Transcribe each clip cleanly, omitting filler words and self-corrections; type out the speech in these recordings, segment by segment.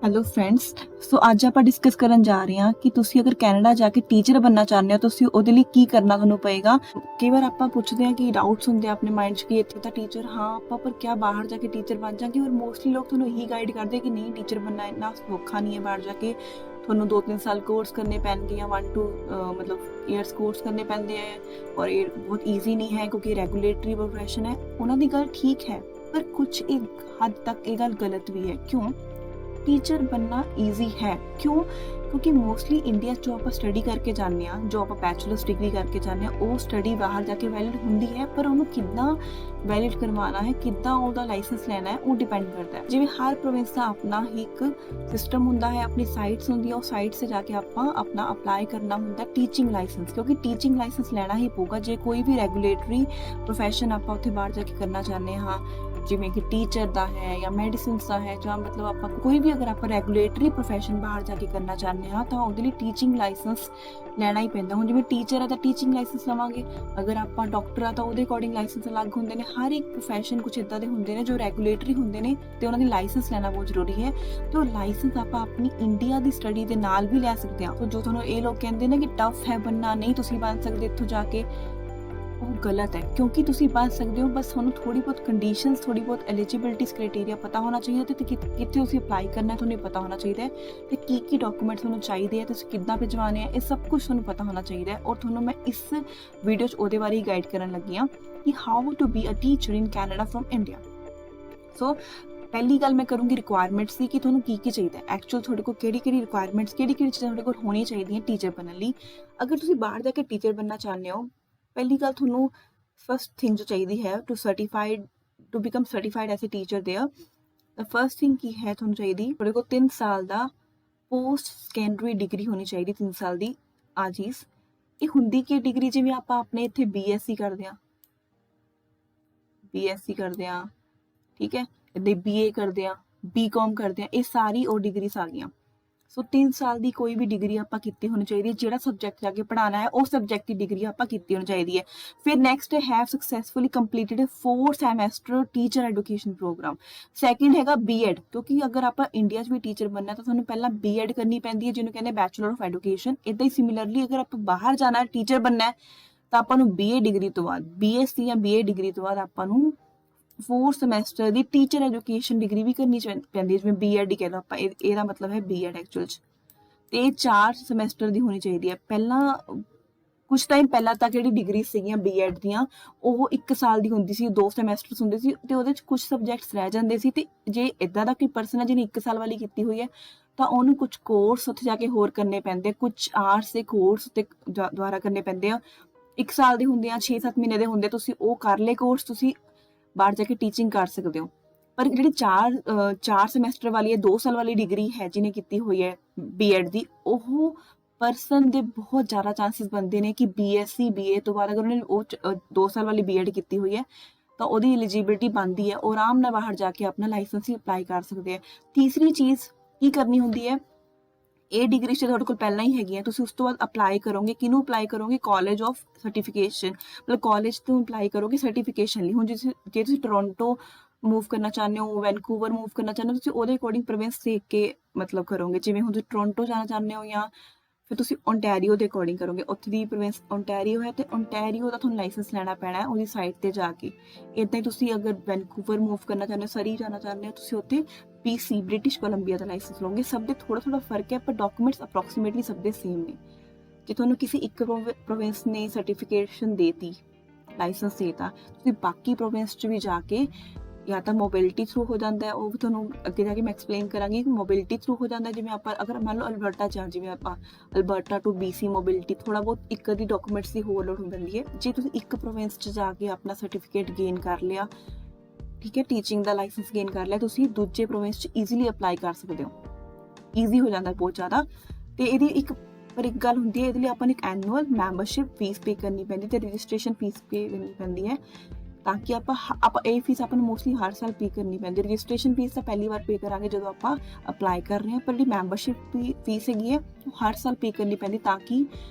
Hello friends. ਸੋ ਅੱਜ ਆਪਾਂ discuss ਕਰਨ ਜਾ ਰਹੇ ਹਾਂ ਕਿ ਤੁਸੀਂ ਅਗਰ ਕੈਨੇਡਾ ਜਾ ਕੇ ਟੀਚਰ ਬਣਨਾ ਚਾਹੁੰਦੇ ਹੋ ਤੁਸੀਂ ਉਹਦੇ ਲਈ ਕੀ ਕਰਨਾ ਤੁਹਾਨੂੰ ਪਏਗਾ। ਕਈ ਵਾਰ ਆਪਾਂ ਪੁੱਛਦੇ ਹਾਂ ਕਿ ਡਾਊਟਸ ਹੁੰਦੇ ਆ ਆਪਣੇ ਮਾਈਂਡ 'ਚ ਕਿ ਇੱਥੇ ਤਾਂ ਟੀਚਰ ਹਾਂ ਆਪਾਂ ਪਰ ਕਿਆ ਬਾਹਰ ਜਾ ਕੇ ਟੀਚਰ ਬਣ ਜਾਵਾਂਗੇ। ਔਰ ਮੋਸਟਲੀ ਲੋਕ ਤੁਹਾਨੂੰ ਇਹੀ ਗਾਈਡ ਕਰਦੇ ਕਿ ਨਹੀਂ ਟੀਚਰ ਬਣਨਾ ਇੰਨਾ ਸੌਖਾ ਨਹੀਂ ਹੈ। ਬਾਹਰ ਜਾ ਕੇ ਤੁਹਾਨੂੰ 2-3 ਸਾਲ ਕੋਰਸ ਕਰਨੇ ਪੈਣਗੇ ਜਾਂ 1-2 ਮਤਲਬ ਈਅਰਸ ਕੋਰਸ ਕਰਨੇ ਪੈਂਦੇ ਹੈ ਔਰ ਇਹ ਬਹੁਤ ਈਜ਼ੀ ਨਹੀਂ ਹੈ ਕਿਉਂਕਿ ਰੈਗੂਲੇਟਰੀ ਪ੍ਰੋਫੈਸ਼ਨ ਹੈ। ਉਹਨਾਂ ਦੀ ਗੱਲ ਠੀਕ ਹੈ ਪਰ ਕੁਝ ਇੱਕ ਹੱਦ ਤੱਕ ਇਹ ਗੱਲ ਗਲਤ ਵੀ ਹੈ। ਕਿਉਂ? टीचर बनना ईजी है क्यों? क्योंकि मोस्टली इंडिया जो आप स्टडी करके जाने जो आप बैचलर्स डिग्री करके जाने वो स्टडी बाहर जाके वैलिड होंगी है पर उन्होंने कितना वैलिड करवाना है कितना ਉਹਦਾ ਲਾਇਸੈਂਸ ਲੈਣਾ ਹੈ ਉਹ ਡਿਪੈਂਡ ਕਰਦਾ ਹੈ। ਜਿਵੇਂ ਹਰ ਪ੍ਰੋਵਿੰਸ ਦਾ ਆਪਣਾ ਹੀ ਇੱਕ ਸਿਸਟਮ ਹੁੰਦਾ ਹੈ, ਆਪਣੀ ਸਾਈਟਸ ਹੁੰਦੀਆਂ, ਉਹ ਸਾਈਟ 'ਤੇ ਜਾ ਕੇ ਆਪਾਂ ਆਪਣਾ ਅਪਲਾਈ ਕਰਨਾ ਹੁੰਦਾ ਟੀਚਿੰਗ ਲਾਇਸੈਂਸ ਕਿਉਂਕਿ ਟੀਚਿੰਗ ਲਾਇਸੈਂਸ ਲੈਣਾ ਹੀ ਪਊਗਾ ਜੇ ਕੋਈ ਵੀ ਰੈਗੂਲੇਟਰੀ ਪ੍ਰੋਫੈਸ਼ਨ ਆਪਾਂ ਉੱਥੇ ਬਾਹਰ ਜਾ ਕੇ ਕਰਨਾ ਚਾਹੁੰਦੇ ਹਾਂ ਜਿਵੇਂ ਕਿ ਟੀਚਰ ਦਾ ਹੈ ਜਾਂ ਮੈਡੀਸਿਨਸ ਦਾ ਹੈ ਜਾਂ ਮਤਲਬ ਆਪਾਂ ਕੋਈ ਵੀ ਅਗਰ ਆਪਾਂ ਰੈਗੂਲੇਟਰੀ ਪ੍ਰੋਫੈਸ਼ਨ ਬਾਹਰ ਜਾ ਕੇ ਕਰਨਾ ਚਾਹੁੰਦੇ ਹਾਂ ਤਾਂ ਉਹਦੇ ਲਈ ਟੀਚਿੰਗ ਲਾਇਸੈਂਸ ਲੈਣਾ ਹੀ ਪੈਂਦਾ। ਹੁਣ ਜਿਵੇਂ ਟੀਚਰ ਆ ਤਾਂ ਟੀਚਿੰਗ ਲਾਇਸੈਂਸ ਲਵਾਂਗੇ, ਅਗਰ ਆਪਾਂ ਡਾਕਟਰ ਆ ਤਾਂ ਉਹਦੇ ਅਕੋਰਡਿੰਗ ਲਾਇਸੈਂਸ ਅਲੱਗ ਹੁੰਦੇ ਨੇ। ਹਰ ਇੱਕ ਪ੍ਰੋਫੈਸ਼ਨ ਕੁਝ ਇੱਦਾਂ ਦੇ ਹੁੰਦੇ ਨੇ ਜੋ ਰੈਗੂਲੇਟਰੀ ਹੁੰਦੇ ਨੇ ਤੇ ਉਹਨਾਂ ਦੀ ਲਾਇਸੈਂਸ ਲੈਣਾ ਬਹੁਤ ਜ਼ਰੂਰੀ ਹੈ ਤੇ ਉਹ ਲਾਇਸੈਂਸ ਆਪਾਂ ਆਪਣੀ ਇੰਡੀਆ ਦੀ ਸਟੱਡੀ ਦੇ ਨਾਲ ਵੀ ਲੈ ਸਕਦੇ ਹਾਂ। ਜੋ ਤੁਹਾਨੂੰ ਇਹ ਲੋਕ ਕਹਿੰਦੇ ਨੇ ਕਿ ਟਫ ਹੈ ਬਣਨਾ, ਨਹੀਂ ਤੁਸੀਂ ਬਣ ਸਕਦੇ ਇੱਥੋਂ ਜਾ ਕੇ, ਉਹ ਗਲਤ ਹੈ ਕਿਉਂਕਿ ਤੁਸੀਂ ਬਣ ਸਕਦੇ ਹੋ। ਬਸ ਤੁਹਾਨੂੰ ਥੋੜੀ ਬਹੁਤ ਕੰਡੀਸ਼ਨਸ ਥੋੜੀ ਬਹੁਤ ਐਲੀਜੀਬਿਲਿਟੀਜ਼ ਕ੍ਰਾਈਟੇਰੀਆ ਪਤਾ ਹੋਣਾ ਚਾਹੀਦਾ ਤੇ ਕਿੱਥੇ ਤੁਸੀਂ ਅਪਲਾਈ ਕਰਨਾ ਤੁਹਾਨੂੰ ਪਤਾ ਹੋਣਾ ਚਾਹੀਦਾ ਹੈ ਤੇ ਕੀ ਡਾਕੂਮੈਂਟ ਤੁਹਾਨੂੰ ਚਾਹੀਦੇ ਆ, ਤੁਸੀਂ ਕਿੱਦਾਂ ਭਿਜਵਾਉਣੇ ਆ, ਇਹ ਸਭ ਕੁਝ ਤੁਹਾਨੂੰ ਪਤਾ ਹੋਣਾ ਚਾਹੀਦਾ ਹੈ। ਔਰ ਤੁਹਾਨੂੰ ਮੈਂ ਇਸ ਵੀਡੀਓ 'ਚ ਉਹਦੇ ਬਾਰੇ ਹੀ ਗਾਈਡ ਕਰਨ ਲੱਗੀ ਹਾਂ ਕਿ how to be a teacher in Canada from India. So ਪਹਿਲੀ ਗੱਲ ਮੈਂ ਕਰੂੰਗੀ ਰਿਕੁਆਇਰਮੈਂਟਸ ਦੀ ਕਿ ਤੁਹਾਨੂੰ ਕੀ ਚਾਹੀਦਾ ਹੈ। ਐਕਚੁਅਲ ਤੁਹਾਡੇ ਕੋਲ ਕਿਹੜੀ ਰਿਕੁਆਇਰਮੈਂਟਸ ਕਿਹੜੀ ਚੀਜ਼ਾਂ ਤੁਹਾਡੇ ਕੋਲ ਹੋਣੀਆਂ ਚਾਹੀਦੀਆਂ ਟੀਚਰ ਬਣਨ ਲਈ। ਅਗਰ ਤੁਸੀਂ ਬਾਹਰ ਜਾ ਕੇ ਟੀਚਰ ਬਣਨਾ ਚਾਹੁੰਦੇ ਹੋ, ਪਹਿਲੀ ਗੱਲ ਤੁਹਾਨੂੰ ਫਸਟ ਥਿੰਗ ਜੋ ਚਾਹੀਦੀ ਹੈ to become certified as a teacher there. The first thing ਕੀ ਹੈ ਤੁਹਾਨੂੰ ਚਾਹੀਦੀ, ਤੁਹਾਡੇ ਕੋਲ 3 ਸਾਲ ਦਾ ਪੋਸਟ ਸੈਕੰਡਰੀ ਡਿਗਰੀ ਹੋਣੀ ਚਾਹੀਦੀ। 3 ਸਾਲ ਦੀ ਆ ਚੀਜ਼ ਇਹ ਹੁੰਦੀ ਕਿ ਡਿਗਰੀ ਜਿਵੇਂ ਆਪਾਂ ਆਪਣੇ ਇੱਥੇ BSc ਕਰਦੇ ਹਾਂ ਠੀਕ ਹੈ, ਇੱਦਾਂ BA ਕਰਦੇ ਹਾਂ, BCom ਕਰਦੇ ਹਾਂ, ਇਹ ਸਾਰੀ ਉਹ ਡਿਗਰੀਜ਼ ਆ ਗਈਆਂ। ਸੋ 3 ਸਾਲ ਦੀ ਕੋਈ ਵੀ ਡਿਗਰੀ ਆਪਾਂ ਕੀਤੀ ਹੋਣੀ ਚਾਹੀਦੀ ਹੈ। ਜਿਹੜਾ ਸਬਜੈਕਟ ਜਾ ਕੇ ਪੜ੍ਹਾਉਣਾ ਹੈ ਉਹ ਸਬਜੈਕਟ ਦੀ ਡਿਗਰੀ ਆਪਾਂ ਕੀਤੀ ਹੋਣੀ ਚਾਹੀਦੀ ਹੈ। ਫਿਰ next have successfully completed 4 semester teacher education programme. Second ਹੈਗਾ B.Ed ਕਿਉਂਕਿ ਅਗਰ ਆਪਾਂ ਇੰਡੀਆ 'ਚ ਵੀ ਟੀਚਰ ਬਣਨਾ ਤਾਂ ਤੁਹਾਨੂੰ ਪਹਿਲਾਂ B.Ed ਕਰਨੀ ਪੈਂਦੀ ਹੈ ਜਿਹਨੂੰ ਕਹਿੰਦੇ ਬੈਚਲਰ ਆਫ ਐਜੂਕੇਸ਼ਨ। ਇੱਦਾਂ ਹੀ ਸਿਮਿਲਰਲੀ ਅਗਰ ਆਪਾਂ ਬਾਹਰ ਜਾਣਾ ਟੀਚਰ ਬਣਨਾ ਤਾਂ ਆਪਾਂ ਨੂੰ BA ਡਿਗਰੀ ਤੋਂ ਬਾਅਦ BSc ਜਾਂ BA ਡਿਗਰੀ ਤੋਂ ਬਾਅਦ ਆਪਾਂ ਨੂੰ 4 ਸਮੈਸਟਰ ਦੀ ਟੀਚਰ ਐਜੂਕੇਸ਼ਨ ਡਿਗਰੀ ਵੀ ਕਰਨੀ ਪੈਂਦੀ ਹੈ ਜਿਵੇਂ B.Ed ਕਹਿ ਲਓ ਆਪਾਂ, ਇਹਦਾ ਮਤਲਬ ਹੈ B.Ed ਐਕਚੁਅਲ 'ਚ। ਤੇ 4 ਸਮੈਸਟਰ ਦੀ ਹੋਣੀ ਚਾਹੀਦੀ ਹੈ। ਪਹਿਲਾਂ ਕੁਝ ਟਾਈਮ ਪਹਿਲਾਂ ਤੱਕ ਜਿਹੜੀ ਡਿਗਰੀ ਸੀਗੀਆਂ B.Ed ਦੀਆਂ ਉਹ 1 ਸਾਲ ਦੀ ਹੁੰਦੀ ਸੀ, 2 ਸਮੈਸਟਰਸ ਹੁੰਦੇ ਸੀ ਤੇ ਉਹਦੇ 'ਚ ਕੁਝ ਸਬਜੈਕਟਸ ਰਹਿ ਜਾਂਦੇ ਸੀ। ਤੇ ਜੇ ਇੱਦਾਂ ਦਾ ਕੋਈ ਪਰਸਨ ਹੈ ਜਿਹਨੇ 1 ਸਾਲ ਵਾਲੀ ਕੀਤੀ ਹੋਈ ਹੈ ਤਾਂ ਉਹਨੂੰ ਕੁਝ ਕੋਰਸ ਉੱਥੇ ਜਾ ਕੇ ਹੋਰ ਕਰਨੇ ਪੈਂਦੇ, ਕੁਝ ਆਰਟਸ ਦੇ ਕੋਰਸ ਉੱਤੇ ਦੁਆਰਾ ਕਰਨੇ ਪੈਂਦੇ ਆ। 1 ਸਾਲ ਦੇ ਹੁੰਦੇ ਆ, 6-7 ਮਹੀਨੇ ਦੇ ਹੁੰਦੇ, ਤੁਸੀਂ ਉਹ ਕਰ ਲਏ ਕੋਰਸ, ਤੁਸੀਂ ਬਾਹਰ ਜਾ ਕੇ ਟੀਚਿੰਗ ਕਰ ਸਕਦੇ ਹੋ। ਪਰ ਜਿਹੜੀ 4 ਸਮੈਸਟਰ ਵਾਲੀ ਹੈ 2 ਸਾਲ ਵਾਲੀ ਡਿਗਰੀ ਹੈ ਜਿਹਨੇ ਕੀਤੀ ਹੋਈ ਹੈ B.Ed ਦੀ, ਉਹ ਪਰਸਨ ਦੇ ਬਹੁਤ ਜ਼ਿਆਦਾ ਚਾਂਸਿਸ ਬਣਦੇ ਨੇ ਕਿ BSc BA ਤੋਂ ਬਾਅਦ ਅਗਰ ਉਹਨੇ ਉਹ 2 ਸਾਲ ਵਾਲੀ B.Ed ਕੀਤੀ ਹੋਈ ਹੈ ਤਾਂ ਉਹਦੀ ਐਲੀਜੀਬਿਲਿਟੀ ਬਣਦੀ ਹੈ, ਉਹ ਆਰਾਮ ਨਾਲ ਬਾਹਰ ਜਾ ਕੇ ਆਪਣਾ ਲਾਇਸੈਂਸ ਹੀ ਅਪਲਾਈ ਕਰ ਸਕਦੇ ਆ। ਤੀਸਰੀ ਚੀਜ਼ ਕੀ ਕਰਨੀ ਹੁੰਦੀ ਹੈ, ਇਹ ਡਿਗਰੀ ਤੁਹਾਡੇ ਕੋਲ ਪਹਿਲਾਂ ਹੀ ਹੈਗੀ ਹੈ, ਤੁਸੀਂ ਉਸ ਤੋਂ ਬਾਅਦ ਅਪਲਾਈ ਕਰੋਗੇ। ਕਿਹਨੂੰ ਅਪਲਾਈ ਕਰੋਗੇ? ਕਾਲਜ ਆਫ ਸਰਟੀਫਿਕੇਸ਼ਨ, ਮਤਲਬ ਕਾਲਜ ਤੋਂ ਅਪਲਾਈ ਕਰੋਗੇ ਸਰਟੀਫਿਕੇਸ਼ਨ ਲਈ। ਹੁਣ ਜੇ ਤੁਸੀਂ ਟੋਰਾਂਟੋ ਮੂਵ ਕਰਨਾ ਚਾਹੁੰਦੇ ਹੋ, ਵੈਨਕੂਵਰ ਮੂਵ ਕਰਨਾ ਚਾਹੁੰਦੇ ਹੋ, ਤੁਸੀਂ ਉਹਦੇ ਅਕੋਰਡਿੰਗ ਪ੍ਰੋਵਿੰਸ ਦੇਖ ਕੇ ਮਤਲਬ ਕਰੋਗੇ। ਜਿਵੇਂ ਹੁਣ ਤੁਸੀਂ ਟੋਰਾਂਟੋ ਜਾਣਾ ਚਾਹੁੰਦੇ ਹੋ ਜਾਂ ਫਿਰ ਤੁਸੀਂ ਓਨਟਾਰੀਓ ਦੇ ਅਕੋਰਡਿੰਗ ਕਰੋਗੇ। ਉੱਥੇ ਦੀ ਪ੍ਰੋਵਿੰਸ ਓਨਟਾਰੀਓ ਹੈ ਤੇ ਓਨਟਾਰੀਓ ਦਾ ਤੁਹਾਨੂੰ ਲਾਇਸੈਂਸ ਲੈਣਾ ਪੈਣਾ ਹੈ ਉਹਦੀ ਸਾਈਟ 'ਤੇ ਜਾ ਕੇ। ਇੱਦਾਂ ਹੀ ਤੁਸੀਂ ਅਗਰ ਵੈਨਕੂਵਰ ਮੂਵ ਕਰਨਾ ਚਾਹੁੰਦੇ ਹੋ, ਸਰੀ ਜਾਣਾ ਚਾਹੁੰਦੇ ਹੋ, ਤੁਸੀਂ ਉੱਥੇ BC ਬ੍ਰਿਟਿਸ਼ ਕੋਲੰਬੀਆ ਦਾ ਲਾਇਸੈਂਸ ਲਓਗੇ। ਸਭ ਦੇ ਥੋੜਾ ਫਰਕ ਹੈ ਪਰ ਡਾਕੂਮੈਂਟਸ ਅਪਰੋਕਸੀਮੇਟਲੀ ਸਭ ਦੇ ਸੇਮ ਨੇ। ਜੇ ਤੁਹਾਨੂੰ ਕਿਸੇ ਇੱਕ ਪ੍ਰੋਵਿੰਸ ਨੇ ਸਰਟੀਫਿਕੇਸ਼ਨ ਦੇਤੀ, ਲਾਇਸੈਂਸ ਦੇਤਾ, ਤੁਸੀਂ ਬਾਕੀ ਪ੍ਰੋਵਿੰਸ 'ਚ ਵੀ ਜਾ ਕੇ ਜਾਂ ਤਾਂ ਮੋਬਿਲਿਟੀ ਥਰੂ ਹੋ ਜਾਂਦਾ ਹੈ, ਉਹ ਵੀ ਤੁਹਾਨੂੰ ਅੱਗੇ ਜਾ ਕੇ ਮੈਂ ਐਕਸਪਲੇਨ ਕਰਾਂਗੀ। ਮੋਬਿਲਿਟੀ ਥਰੂ ਹੋ ਜਾਂਦਾ ਜਿਵੇਂ ਆਪਾਂ ਅਗਰ ਮੰਨ ਲਓ ਅਲਬਰਟਾ ਜਾ, ਜਿਵੇਂ ਆਪਾਂ ਅਲਬਰਟਾ ਟੂ BC ਮੋਬਿਲਿਟੀ ਥੋੜਾ ਬਹੁਤ ਇੱਕ ਦੀ ਡਾਕੂਮੈਂਟਸ ਦੀ ਹੋਰ ਲੋੜ ਹੋ ਜਾਂਦੀ ਹੈ। ਜੇ ਤੁਸੀਂ ਇੱਕ ਪ੍ਰੋਵਿੰਸ 'ਚ ਜਾ ਕੇ ਆਪਣਾ ਸਰਟੀਫਿਕੇਟ ਗੇਨ ਕਰ ਲਿਆ, ਠੀਕ ਹੈ, ਟੀਚਿੰਗ ਦਾ ਲਾਇਸੈਂਸ ਗੇਨ ਕਰ ਲਿਆ, ਤੁਸੀਂ ਦੂਜੇ ਪ੍ਰੋਵਿੰਸ 'ਚ ਈਜ਼ੀਲੀ ਅਪਲਾਈ ਕਰ ਸਕਦੇ ਹੋ। ਈਜ਼ੀ ਹੋ ਜਾਂਦਾ ਬਹੁਤ ਜ਼ਿਆਦਾ। ਤੇ ਇਹਦੀ ਇੱਕ ਗੱਲ ਹੁੰਦੀ ਹੈ, ਇਹਦੇ ਲਈ ਆਪਾਂ ਨੂੰ ਇੱਕ ਐਨੂਅਲ ਮੈਂਬਰਸ਼ਿਪ ਫੀਸ ਪੇ ਕਰਨੀ ਪੈਂਦੀ ਤੇ ਰਜਿਸਟ੍ਰੇਸ਼ਨ ਫੀਸ ਪੇ ਕਰਨੀ ਪੈਂਦੀ ਹੈ ਤਾਂ ਕਿ ਆਪਾਂ ਇਹ ਫੀਸ ਆਪਾਂ ਨੂੰ ਮੋਸਟਲੀ ਹਰ ਸਾਲ ਪੇ ਕਰਨੀ ਪੈਂਦੀ। ਰਜਿਸਟ੍ਰੇਸ਼ਨ ਫੀਸ ਤਾਂ ਪਹਿਲੀ ਵਾਰ ਪੇ ਕਰਾਂਗੇ ਜਦੋਂ ਆਪਾਂ ਅਪਲਾਈ ਕਰ ਰਹੇ ਹਾਂ, ਪਰ ਜਿਹੜੀ ਮੈਂਬਰਸ਼ਿਪ ਫੀਸ ਹੈਗੀ ਹੈ ਉਹ ਹਰ ਸਾਲ ਪੇ ਕਰਨੀ ਪੈਂਦੀ ਤਾਂ ਕਿ